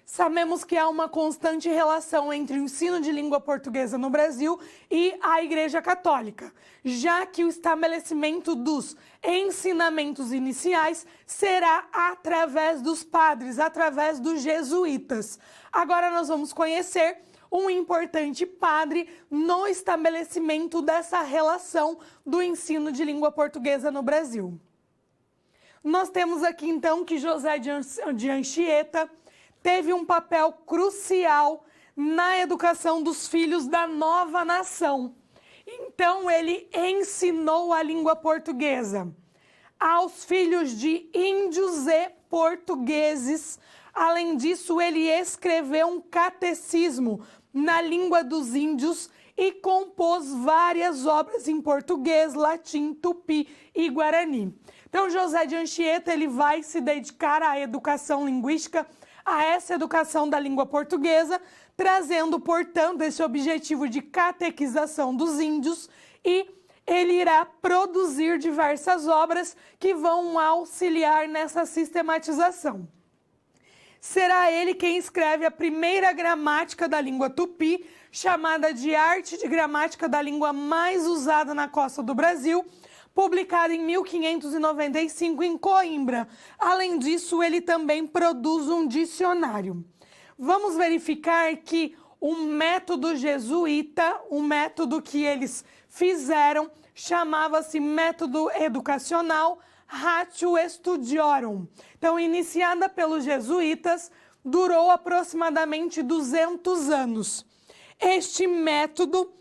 S1: Sabemos que há uma constante relação entre o ensino de língua portuguesa no Brasil e a Igreja Católica, já que o estabelecimento dos ensinamentos iniciais será através dos padres, através dos jesuítas. Agora nós vamos conhecer um importante padre no estabelecimento dessa relação do ensino de língua portuguesa no Brasil. Nós temos aqui então que José de Anchieta teve um papel crucial na educação dos filhos da nova nação. Então, ele ensinou a língua portuguesa aos filhos de índios e portugueses. Além disso, ele escreveu um catecismo na língua dos índios e compôs várias obras em português, latim, tupi e guarani. Então, José de Anchieta, ele vai se dedicar à educação linguística, a essa educação da língua portuguesa, trazendo, portanto, esse objetivo de catequização dos índios, e ele irá produzir diversas obras que vão auxiliar nessa sistematização. Será ele quem escreve a primeira gramática da língua tupi, chamada de Arte de Gramática da Língua mais usada na costa do Brasil, publicado em 1595 em Coimbra. Além disso, ele também produz um dicionário. Vamos verificar que o método jesuíta, o método que eles fizeram, chamava-se método educacional Ratio Studiorum. Então, iniciada pelos jesuítas, durou aproximadamente 200 anos. Este método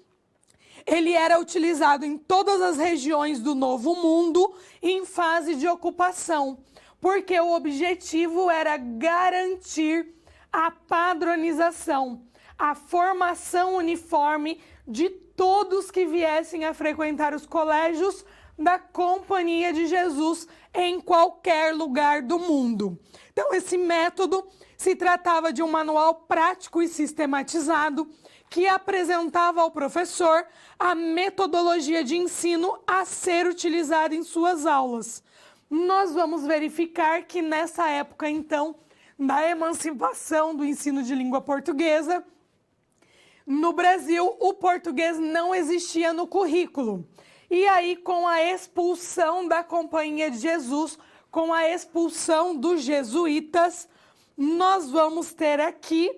S1: ele era utilizado em todas as regiões do Novo Mundo em fase de ocupação, porque o objetivo era garantir a padronização, a formação uniforme de todos que viessem a frequentar os colégios da Companhia de Jesus em qualquer lugar do mundo. Então, esse método se tratava de um manual prático e sistematizado que apresentava ao professor a metodologia de ensino a ser utilizada em suas aulas. Nós vamos verificar que nessa época, então, da emancipação do ensino de língua portuguesa, no Brasil, o português não existia no currículo. E aí, com a expulsão da Companhia de Jesus, com a expulsão dos jesuítas, nós vamos ter aqui,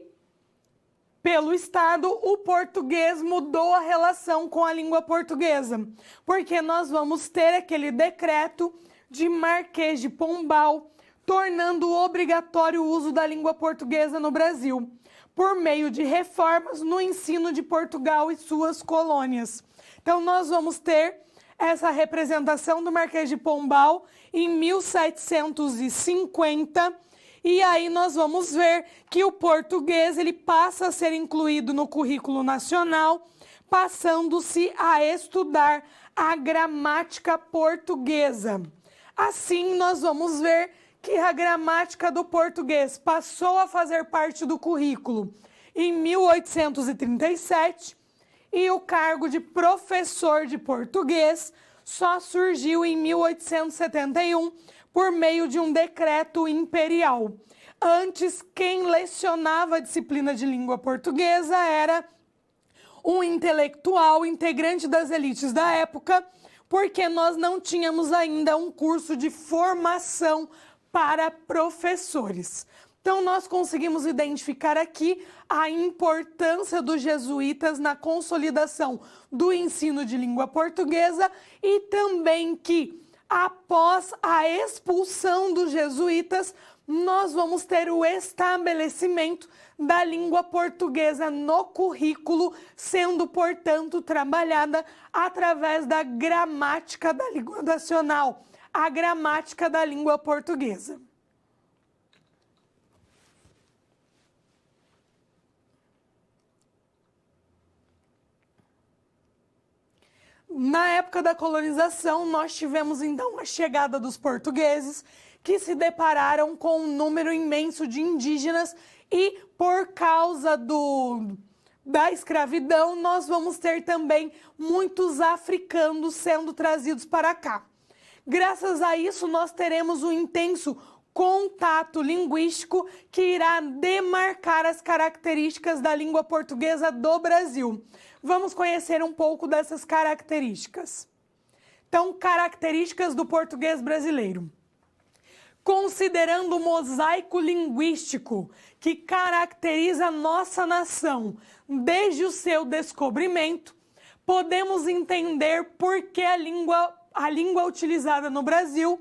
S1: pelo Estado, o português mudou a relação com a língua portuguesa, porque nós vamos ter aquele decreto de Marquês de Pombal, tornando obrigatório o uso da língua portuguesa no Brasil, por meio de reformas no ensino de Portugal e suas colônias. Então, nós vamos ter essa representação do Marquês de Pombal em 1750, e aí nós vamos ver que o português ele passa a ser incluído no currículo nacional, passando-se a estudar a gramática portuguesa. Assim, nós vamos ver que a gramática do português passou a fazer parte do currículo em 1837 e o cargo de professor de português só surgiu em 1871 por meio de um decreto imperial. Antes, quem lecionava a disciplina de língua portuguesa era um intelectual integrante das elites da época, porque nós não tínhamos ainda um curso de formação para professores. Então, nós conseguimos identificar aqui a importância dos jesuítas na consolidação do ensino de língua portuguesa e também que, após a expulsão dos jesuítas, nós vamos ter o estabelecimento da língua portuguesa no currículo, sendo, portanto, trabalhada através da gramática da língua nacional, a gramática da língua portuguesa. Na época da colonização, nós tivemos então a chegada dos portugueses, que se depararam com um número imenso de indígenas e, por causa da escravidão, nós vamos ter também muitos africanos sendo trazidos para cá. Graças a isso, nós teremos um intenso contato linguístico que irá demarcar as características da língua portuguesa do Brasil. Vamos conhecer um pouco dessas características. Então, características do português brasileiro. Considerando o mosaico linguístico que caracteriza a nossa nação desde o seu descobrimento, podemos entender por que a língua utilizada no Brasil,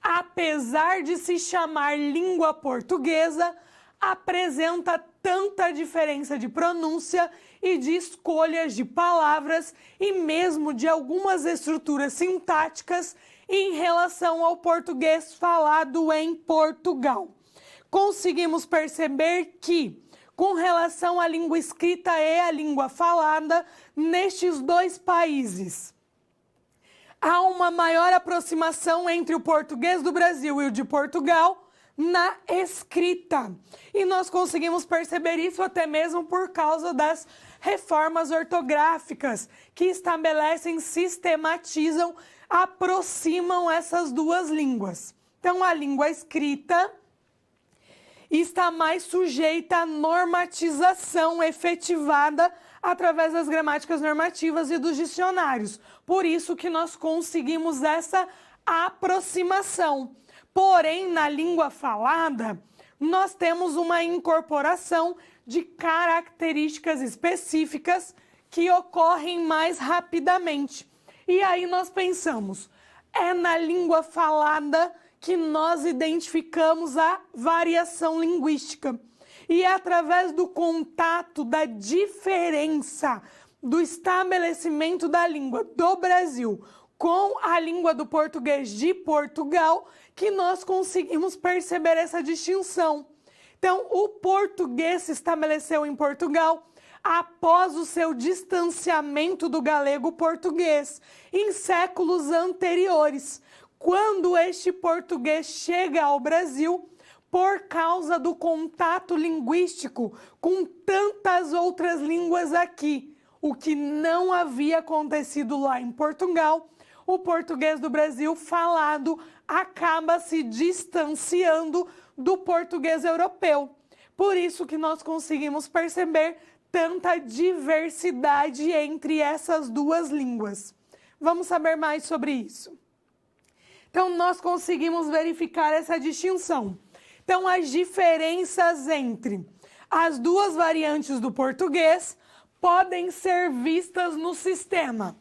S1: apesar de se chamar língua portuguesa, apresenta tanta diferença de pronúncia e de escolhas de palavras e mesmo de algumas estruturas sintáticas em relação ao português falado em Portugal. Conseguimos perceber que, com relação à língua escrita e à língua falada, nestes dois países, há uma maior aproximação entre o português do Brasil e o de Portugal na escrita. E nós conseguimos perceber isso até mesmo por causa das reformas ortográficas que estabelecem, sistematizam, aproximam essas duas línguas. Então, a língua escrita está mais sujeita à normatização efetivada através das gramáticas normativas e dos dicionários. Por isso que nós conseguimos essa aproximação. Porém, na língua falada, nós temos uma incorporação de características específicas que ocorrem mais rapidamente. E aí nós pensamos, é na língua falada que nós identificamos a variação linguística. E é através do contato, da diferença, do estabelecimento da língua do Brasil com a língua do português de Portugal, que nós conseguimos perceber essa distinção. Então, o português se estabeleceu em Portugal após o seu distanciamento do galego-português, em séculos anteriores, quando este português chega ao Brasil por causa do contato linguístico com tantas outras línguas aqui, o que não havia acontecido lá em Portugal. O português do Brasil falado acaba se distanciando do português europeu. Por isso que nós conseguimos perceber tanta diversidade entre essas duas línguas. Vamos saber mais sobre isso. Então, nós conseguimos verificar essa distinção. Então, as diferenças entre as duas variantes do português podem ser vistas no sistema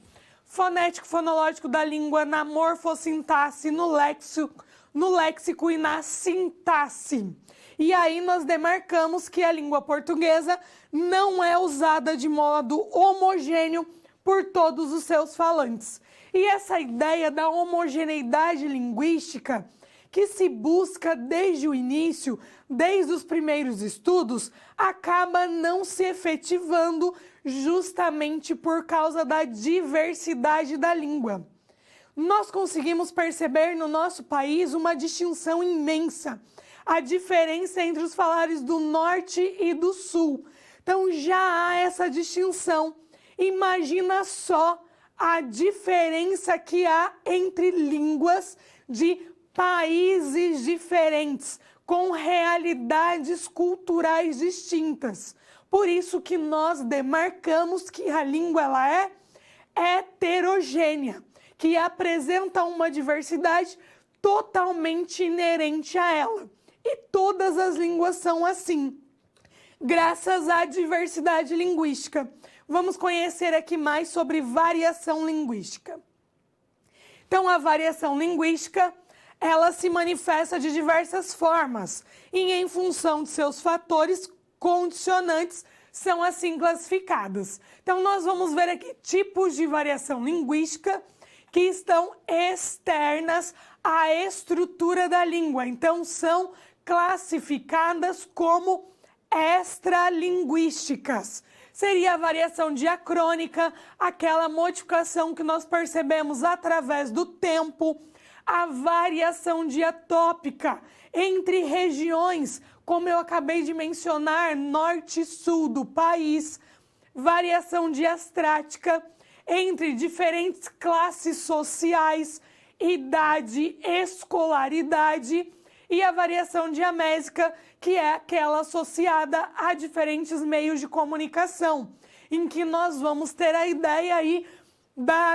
S1: fonético-fonológico da língua, na morfossintaxe, no léxico e na sintaxe. E aí nós demarcamos que a língua portuguesa não é usada de modo homogêneo por todos os seus falantes. E essa ideia da homogeneidade linguística que se busca desde o início, desde os primeiros estudos, acaba não se efetivando justamente por causa da diversidade da língua. Nós conseguimos perceber no nosso país uma distinção imensa, a diferença entre os falares do norte e do sul. Então já há essa distinção. Imagina só a diferença que há entre línguas de países diferentes, com realidades culturais distintas. Por isso que nós demarcamos que a língua ela é heterogênea, que apresenta uma diversidade totalmente inerente a ela. E todas as línguas são assim, graças à diversidade linguística. Vamos conhecer aqui mais sobre variação linguística. Então, a variação linguística, ela se manifesta de diversas formas e, em função de seus fatores condicionantes, são assim classificadas. Então, nós vamos ver aqui tipos de variação linguística que estão externas à estrutura da língua. Então, são classificadas como extralinguísticas. Seria a variação diacrônica, aquela modificação que nós percebemos através do tempo, a variação diatópica entre regiões, como eu acabei de mencionar, norte e sul do país, variação diastrática entre diferentes classes sociais, idade, escolaridade, e a variação diamésica, que é aquela associada a diferentes meios de comunicação, em que nós vamos ter a ideia aí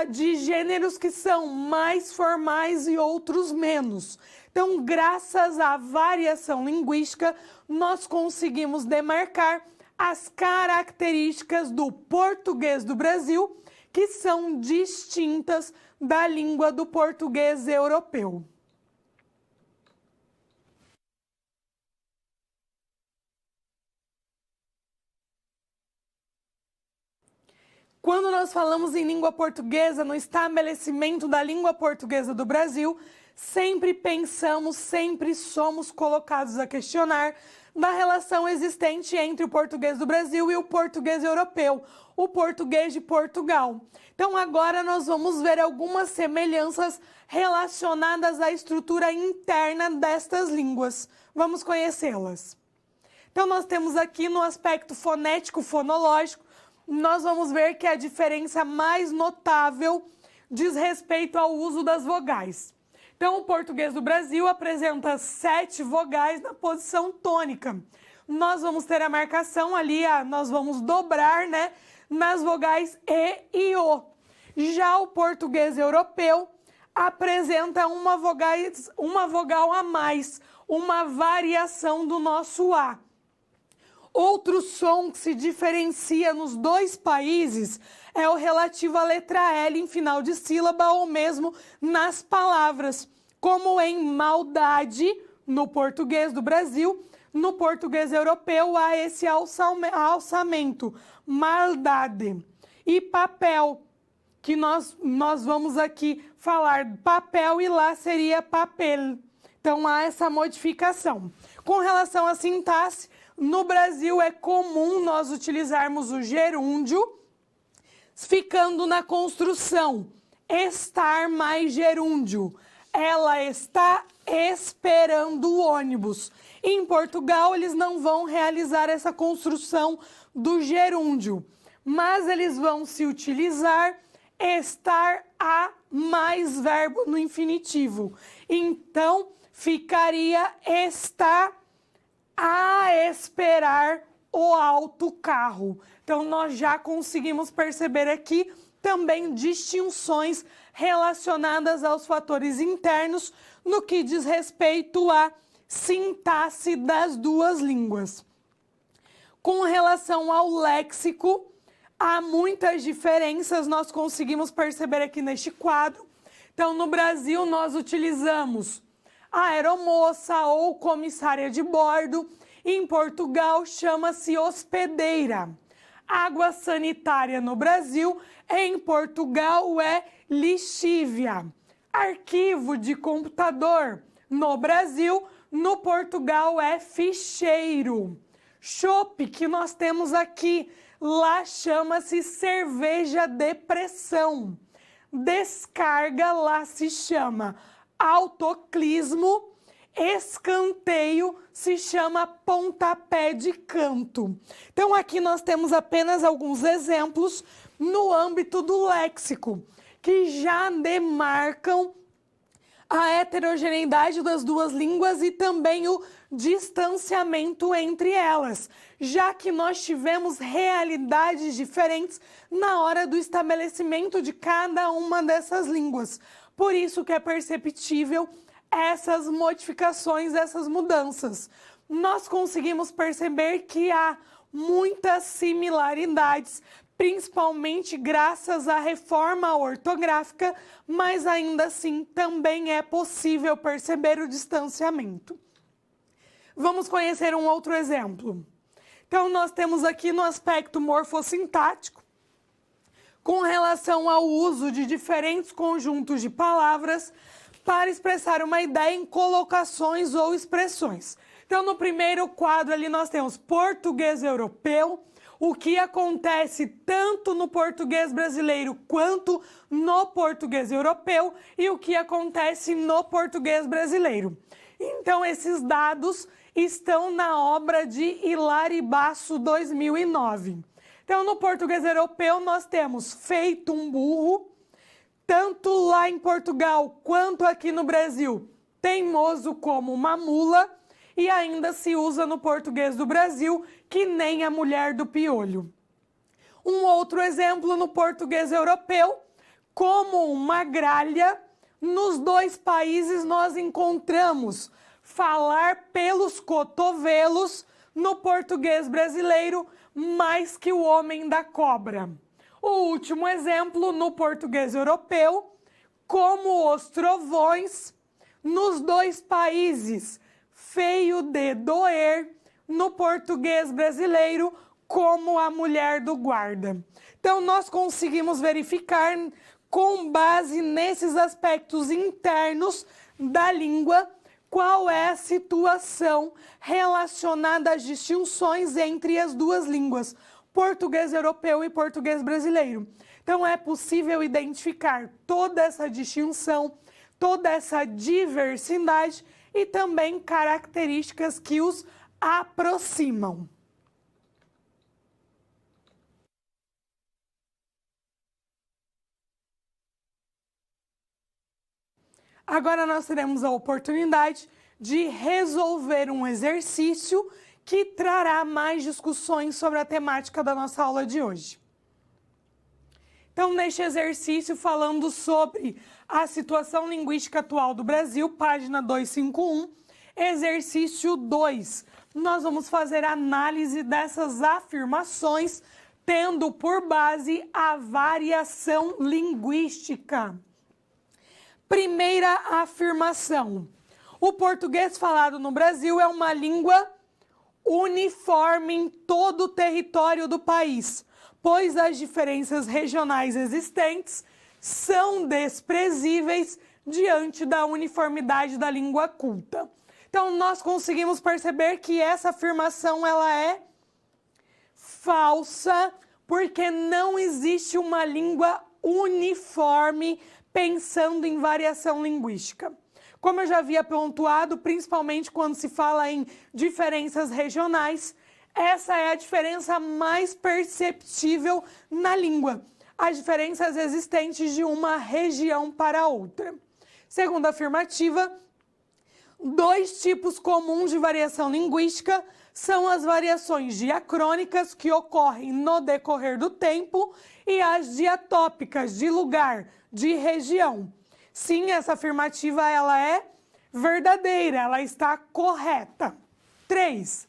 S1: de gêneros que são mais formais e outros menos. Então, graças à variação linguística, nós conseguimos demarcar as características do português do Brasil, que são distintas da língua do português europeu. Quando nós falamos em língua portuguesa, no estabelecimento da língua portuguesa do Brasil, sempre pensamos, sempre somos colocados a questionar da relação existente entre o português do Brasil e o português europeu, o português de Portugal. Então agora nós vamos ver algumas semelhanças relacionadas à estrutura interna destas línguas. Vamos conhecê-las. Então nós temos aqui no aspecto fonético-fonológico, nós vamos ver que a diferença mais notável diz respeito ao uso das vogais. Então, o português do Brasil apresenta 7 vogais na posição tônica. Nós vamos ter a marcação ali, nós vamos dobrar, né, nas vogais E e O. Já o português europeu apresenta uma vogal a mais, uma variação do nosso A. Outro som que se diferencia nos dois países é o relativo à letra L em final de sílaba ou mesmo nas palavras, como em maldade, no português do Brasil, no português europeu há esse alçamento, maldade. E papel, que nós vamos aqui falar papel e lá seria papel. Então, há essa modificação. Com relação à sintaxe, no Brasil é comum nós utilizarmos o gerúndio, ficando na construção, estar mais gerúndio. Ela está esperando o ônibus. Em Portugal, eles não vão realizar essa construção do gerúndio, mas eles vão se utilizar estar a mais verbo no infinitivo. Então, ficaria está a esperar o autocarro. Então, nós já conseguimos perceber aqui também distinções relacionadas aos fatores internos no que diz respeito à sintaxe das duas línguas. Com relação ao léxico, há muitas diferenças, nós conseguimos perceber aqui neste quadro. Então, no Brasil, nós utilizamos a aeromoça ou comissária de bordo. Em Portugal, chama-se hospedeira. Água sanitária no Brasil, em Portugal, é lixívia. Arquivo de computador no Brasil, no Portugal, é ficheiro. Chopp, que nós temos aqui, lá chama-se cerveja de pressão. Descarga, lá se chama autoclismo. Escanteio se chama pontapé de canto. Então, aqui nós temos apenas alguns exemplos no âmbito do léxico, que já demarcam a heterogeneidade das duas línguas e também o distanciamento entre elas, já que nós tivemos realidades diferentes na hora do estabelecimento de cada uma dessas línguas. Por isso que é perceptível essas modificações, essas mudanças. Nós conseguimos perceber que há muitas similaridades, principalmente graças à reforma ortográfica, mas ainda assim também é possível perceber o distanciamento. Vamos conhecer um outro exemplo. Então, nós temos aqui no aspecto morfossintático, com relação ao uso de diferentes conjuntos de palavras para expressar uma ideia em colocações ou expressões. Então, no primeiro quadro ali nós temos português europeu, o que acontece tanto no português brasileiro quanto no português europeu e o que acontece no português brasileiro. Então, esses dados estão na obra de Hilary Basso, 2009. Então, no português europeu, nós temos feito um burro, tanto lá em Portugal quanto aqui no Brasil, teimoso como uma mula, e ainda se usa no português do Brasil, que nem a mulher do piolho. Um outro exemplo no português europeu, como uma gralha, nos dois países nós encontramos falar pelos cotovelos, no português brasileiro, mais que o homem da cobra. O último exemplo, no português europeu, como os trovões, nos dois países, feio de doer, no português brasileiro, como a mulher do guarda. Então, nós conseguimos verificar, com base nesses aspectos internos da língua, qual é a situação relacionada às distinções entre as duas línguas, português europeu e português brasileiro. Então, é possível identificar toda essa distinção, toda essa diversidade e também características que os aproximam. Agora nós teremos a oportunidade de resolver um exercício que trará mais discussões sobre a temática da nossa aula de hoje. Então, neste exercício, falando sobre a situação linguística atual do Brasil, página 251, exercício 2. Nós vamos fazer análise dessas afirmações, tendo por base a variação linguística. Primeira afirmação: o português falado no Brasil é uma língua uniforme em todo o território do país, pois as diferenças regionais existentes são desprezíveis diante da uniformidade da língua culta. Então, nós conseguimos perceber que essa afirmação ela é falsa, porque não existe uma língua uniforme pensando em variação linguística. Como eu já havia pontuado, principalmente quando se fala em diferenças regionais, essa é a diferença mais perceptível na língua, as diferenças existentes de uma região para outra. Segunda afirmativa, 2 tipos comuns de variação linguística são as variações diacrônicas, que ocorrem no decorrer do tempo, e as diatópicas, de lugar, de região. Sim, essa afirmativa ela é verdadeira, ela está correta. 3.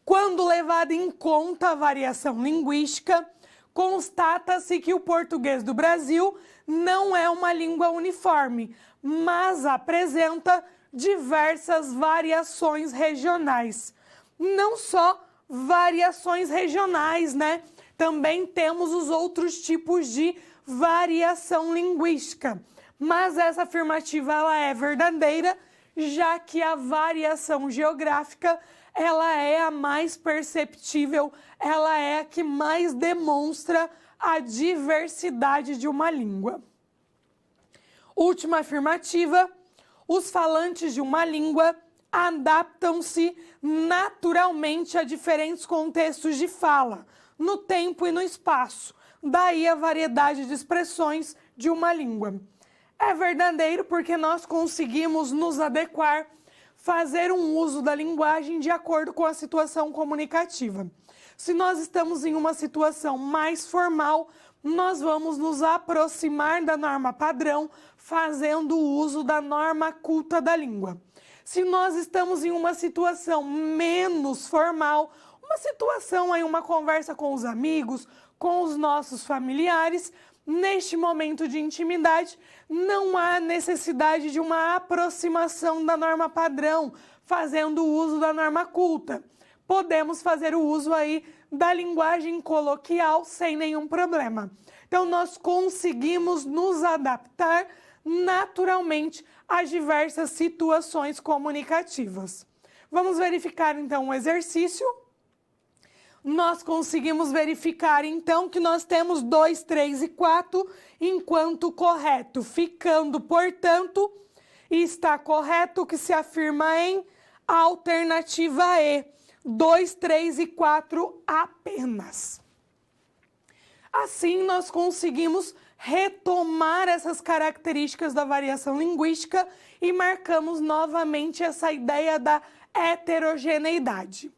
S1: Quando levada em conta a variação linguística, constata-se que o português do Brasil não é uma língua uniforme, mas apresenta diversas variações regionais. Não só variações regionais, né? Também temos os outros tipos de variação linguística. Mas essa afirmativa ela é verdadeira, já que a variação geográfica ela é a mais perceptível, ela é a que mais demonstra a diversidade de uma língua. Última afirmativa, os falantes de uma língua adaptam-se naturalmente a diferentes contextos de fala, no tempo e no espaço, daí a variedade de expressões de uma língua. É verdadeiro porque nós conseguimos nos adequar, fazer um uso da linguagem de acordo com a situação comunicativa. Se nós estamos em uma situação mais formal, nós vamos nos aproximar da norma padrão, fazendo uso da norma culta da língua. Se nós estamos em uma situação menos formal, uma situação aí, uma conversa com os amigos, com os nossos familiares, neste momento de intimidade, não há necessidade de uma aproximação da norma padrão, fazendo uso da norma culta. Podemos fazer o uso aí da linguagem coloquial sem nenhum problema. Então, nós conseguimos nos adaptar naturalmente às diversas situações comunicativas. Vamos verificar, então, um exercício. Nós conseguimos verificar, então, que nós temos 2, 3 e 4, enquanto correto, ficando, portanto, está correto que se afirma em alternativa E, 2, 3 e 4 apenas. Assim, nós conseguimos retomar essas características da variação linguística e marcamos novamente essa ideia da heterogeneidade.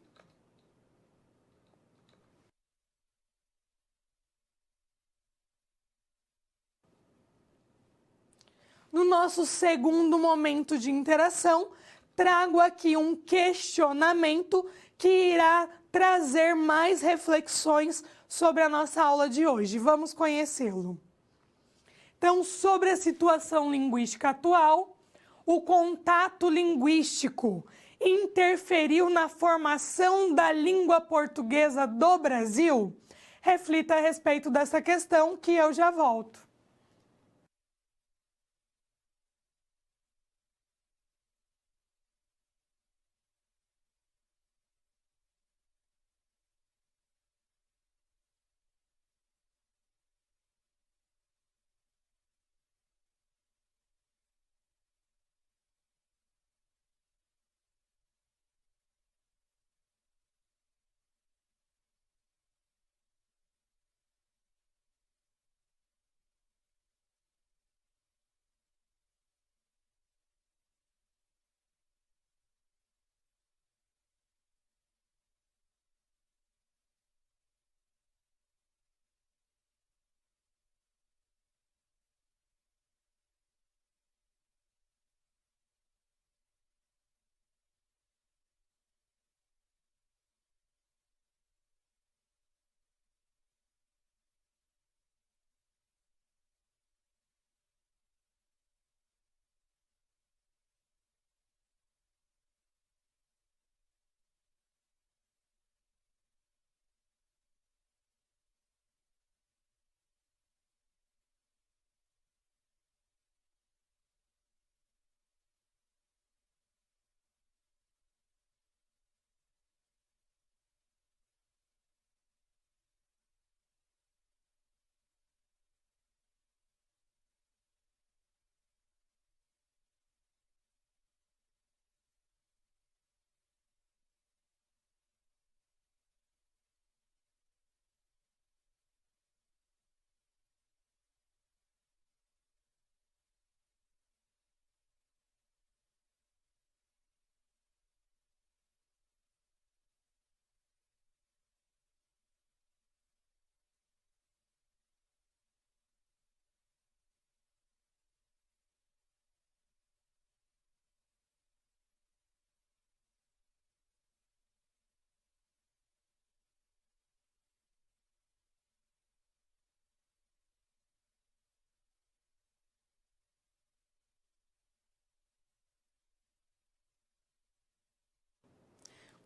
S1: No nosso segundo momento de interação, trago aqui um questionamento que irá trazer mais reflexões sobre a nossa aula de hoje. Vamos conhecê-lo. Então, sobre a situação linguística atual, o contato linguístico interferiu na formação da língua portuguesa do Brasil? Reflita a respeito dessa questão que eu já volto.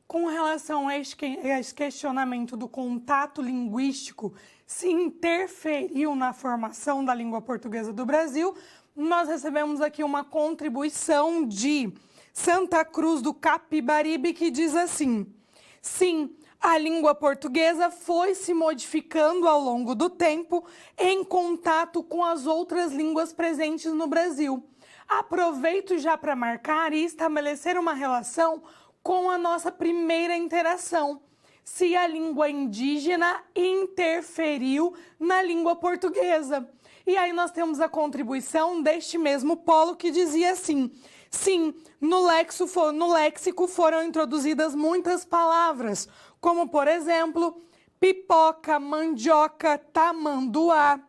S1: com relação a esse questionamento do contato linguístico, se interferiu na formação da língua portuguesa do Brasil, nós recebemos aqui uma contribuição de Santa Cruz do Capibaribe, que diz assim: sim, a língua portuguesa foi se modificando ao longo do tempo em contato com as outras línguas presentes no Brasil. Aproveito já para marcar e estabelecer uma relação com a nossa primeira interação, se a língua indígena interferiu na língua portuguesa. E aí nós temos a contribuição deste mesmo polo que dizia assim: sim, no léxico foram introduzidas muitas palavras, como por exemplo, pipoca, mandioca, tamanduá,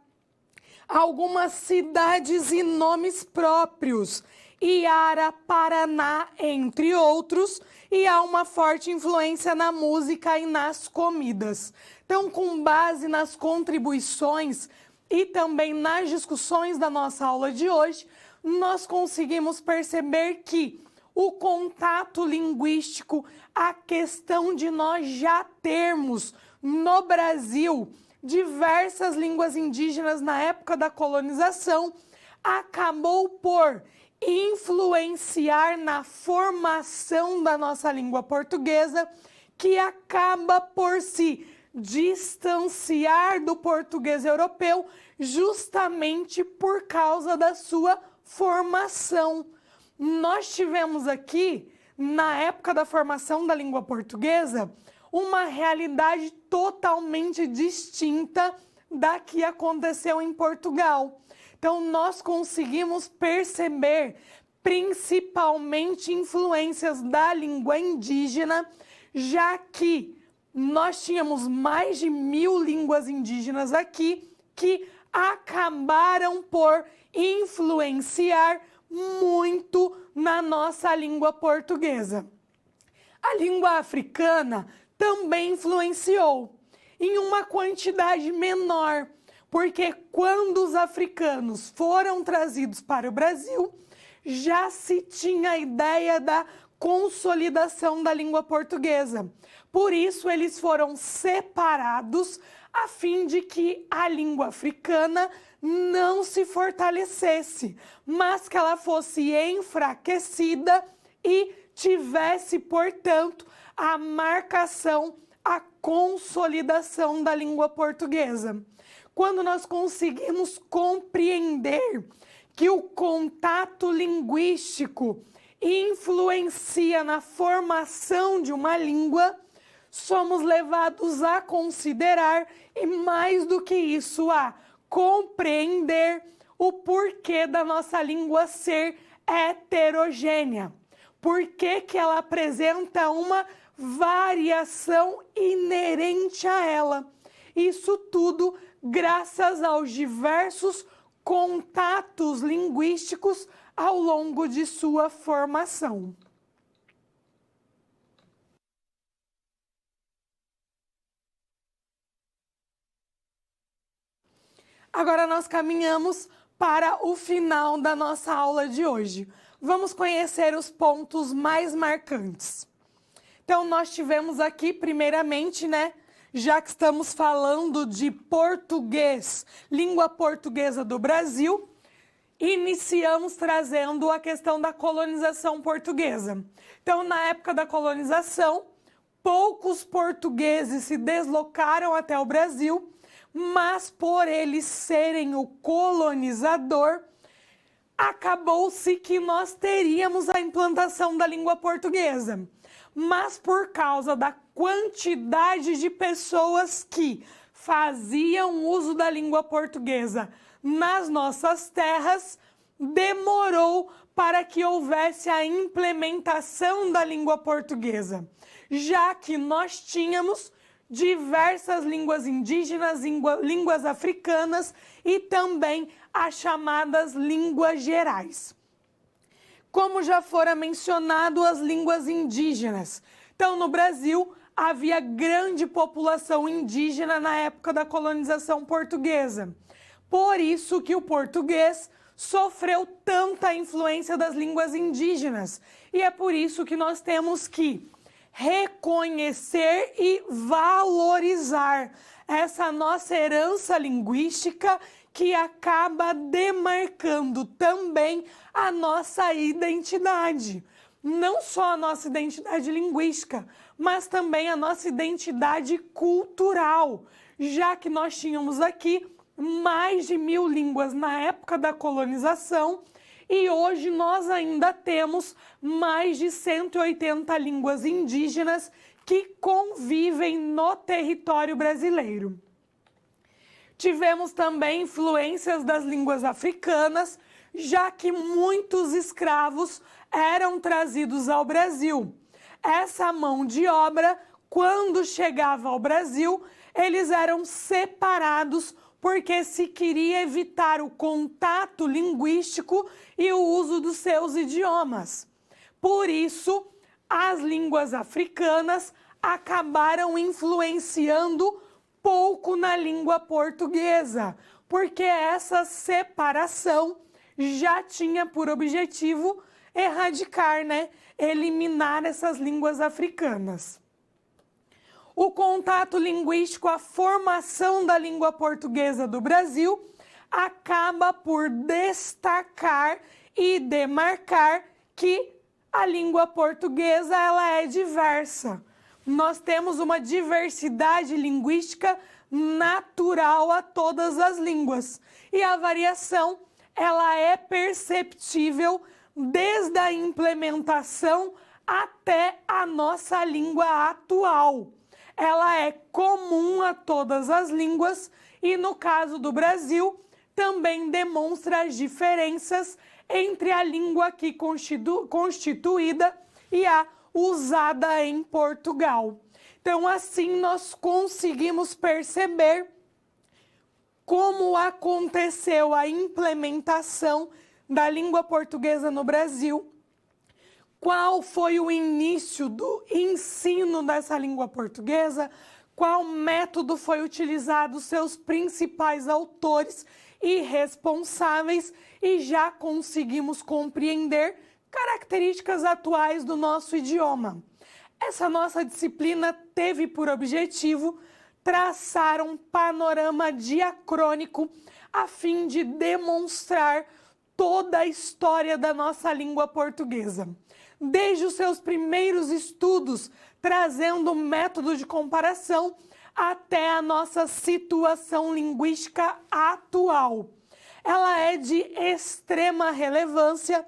S1: algumas cidades e nomes próprios, Iara, Paraná, entre outros, e há uma forte influência na música e nas comidas. Então, com base nas contribuições e também nas discussões da nossa aula de hoje, nós conseguimos perceber que o contato linguístico, a questão de nós já termos no Brasil diversas línguas indígenas na época da colonização, acabou por influenciar na formação da nossa língua portuguesa, que acaba por se distanciar do português europeu justamente por causa da sua formação. Nós tivemos aqui, na época da formação da língua portuguesa, uma realidade totalmente distinta da que aconteceu em Portugal. Então, nós conseguimos perceber principalmente influências da língua indígena, já que nós tínhamos mais de 1000 línguas indígenas aqui que acabaram por influenciar muito na nossa língua portuguesa. A língua africana também influenciou, em uma quantidade menor, porque quando os africanos foram trazidos para o Brasil, já se tinha a ideia da consolidação da língua portuguesa. Por isso, eles foram separados a fim de que a língua africana não se fortalecesse, mas que ela fosse enfraquecida e tivesse, portanto, a marcação, a consolidação da língua portuguesa. Quando nós conseguimos compreender que o contato linguístico influencia na formação de uma língua, somos levados a considerar, e mais do que isso, a compreender o porquê da nossa língua ser heterogênea. Por que que ela apresenta uma variação inerente a ela? Isso tudo graças aos diversos contatos linguísticos ao longo de sua formação. Agora nós caminhamos para o final da nossa aula de hoje. Vamos conhecer os pontos mais marcantes. Então, nós tivemos aqui, primeiramente, já que estamos falando de português, língua portuguesa do Brasil, iniciamos trazendo a questão da colonização portuguesa. Então, na época da colonização, poucos portugueses se deslocaram até o Brasil, mas por eles serem o colonizador, acabou-se que nós teríamos a implantação da língua portuguesa. Mas por causa da quantidade de pessoas que faziam uso da língua portuguesa nas nossas terras, demorou para que houvesse a implementação da língua portuguesa, já que nós tínhamos diversas línguas indígenas, línguas africanas e também as chamadas línguas gerais. Como já fora mencionado, as línguas indígenas. Então, no Brasil, havia grande população indígena na época da colonização portuguesa. Por isso que o português sofreu tanta influência das línguas indígenas. E é por isso que nós temos que reconhecer e valorizar essa nossa herança linguística que acaba demarcando também a nossa identidade. Não só a nossa identidade linguística, mas também a nossa identidade cultural, já que nós tínhamos aqui mais de 1000 línguas na época da colonização e hoje nós ainda temos mais de 180 línguas indígenas que convivem no território brasileiro. Tivemos também influências das línguas africanas, já que muitos escravos eram trazidos ao Brasil. Essa mão de obra, quando chegava ao Brasil, eles eram separados porque se queria evitar o contato linguístico e o uso dos seus idiomas. Por isso, as línguas africanas acabaram influenciando pouco na língua portuguesa, porque essa separação já tinha por objetivo erradicar, eliminar essas línguas africanas. O contato linguístico, a formação da língua portuguesa do Brasil, acaba por destacar e demarcar que a língua portuguesa ela é diversa. Nós temos uma diversidade linguística natural a todas as línguas. E a variação ela é perceptível desde a implementação até a nossa língua atual. Ela é comum a todas as línguas e, no caso do Brasil, também demonstra as diferenças entre a língua aqui constituída e a usada em Portugal. Então, assim, nós conseguimos perceber como aconteceu a implementação da língua portuguesa no Brasil, qual foi o início do ensino dessa língua portuguesa, qual método foi utilizado, seus principais autores e responsáveis, e já conseguimos compreender características atuais do nosso idioma. Essa nossa disciplina teve por objetivo traçar um panorama diacrônico a fim de demonstrar toda a história da nossa língua portuguesa. Desde os seus primeiros estudos, trazendo método de comparação, até a nossa situação linguística atual. Ela é de extrema relevância,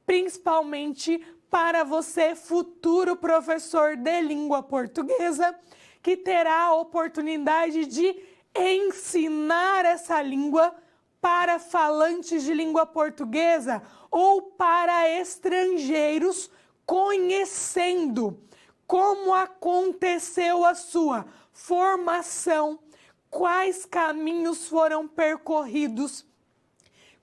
S1: principalmente para você, futuro professor de língua portuguesa, que terá a oportunidade de ensinar essa língua para falantes de língua portuguesa ou para estrangeiros, conhecendo como aconteceu a sua formação, quais caminhos foram percorridos,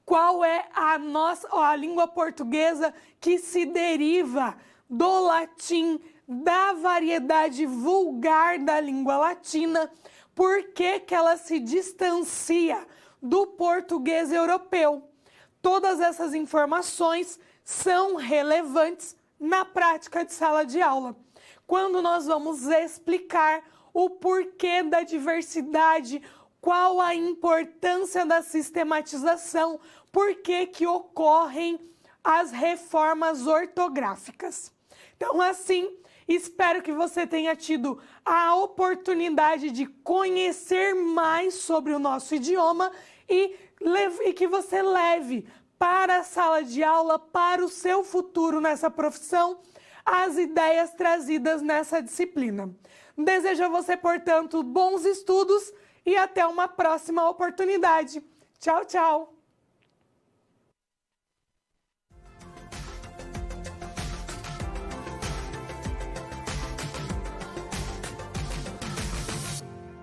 S1: qual é a língua portuguesa que se deriva do latim, da variedade vulgar da língua latina, por que ela se distancia do português europeu. Todas essas informações são relevantes na prática de sala de aula, quando nós vamos explicar o porquê da diversidade, qual a importância da sistematização, por que ocorrem as reformas ortográficas. Então, assim, espero que você tenha tido a oportunidade de conhecer mais sobre o nosso idioma e que você leve para a sala de aula, para o seu futuro nessa profissão, as ideias trazidas nessa disciplina. Desejo a você, portanto, bons estudos e até uma próxima oportunidade. Tchau, tchau!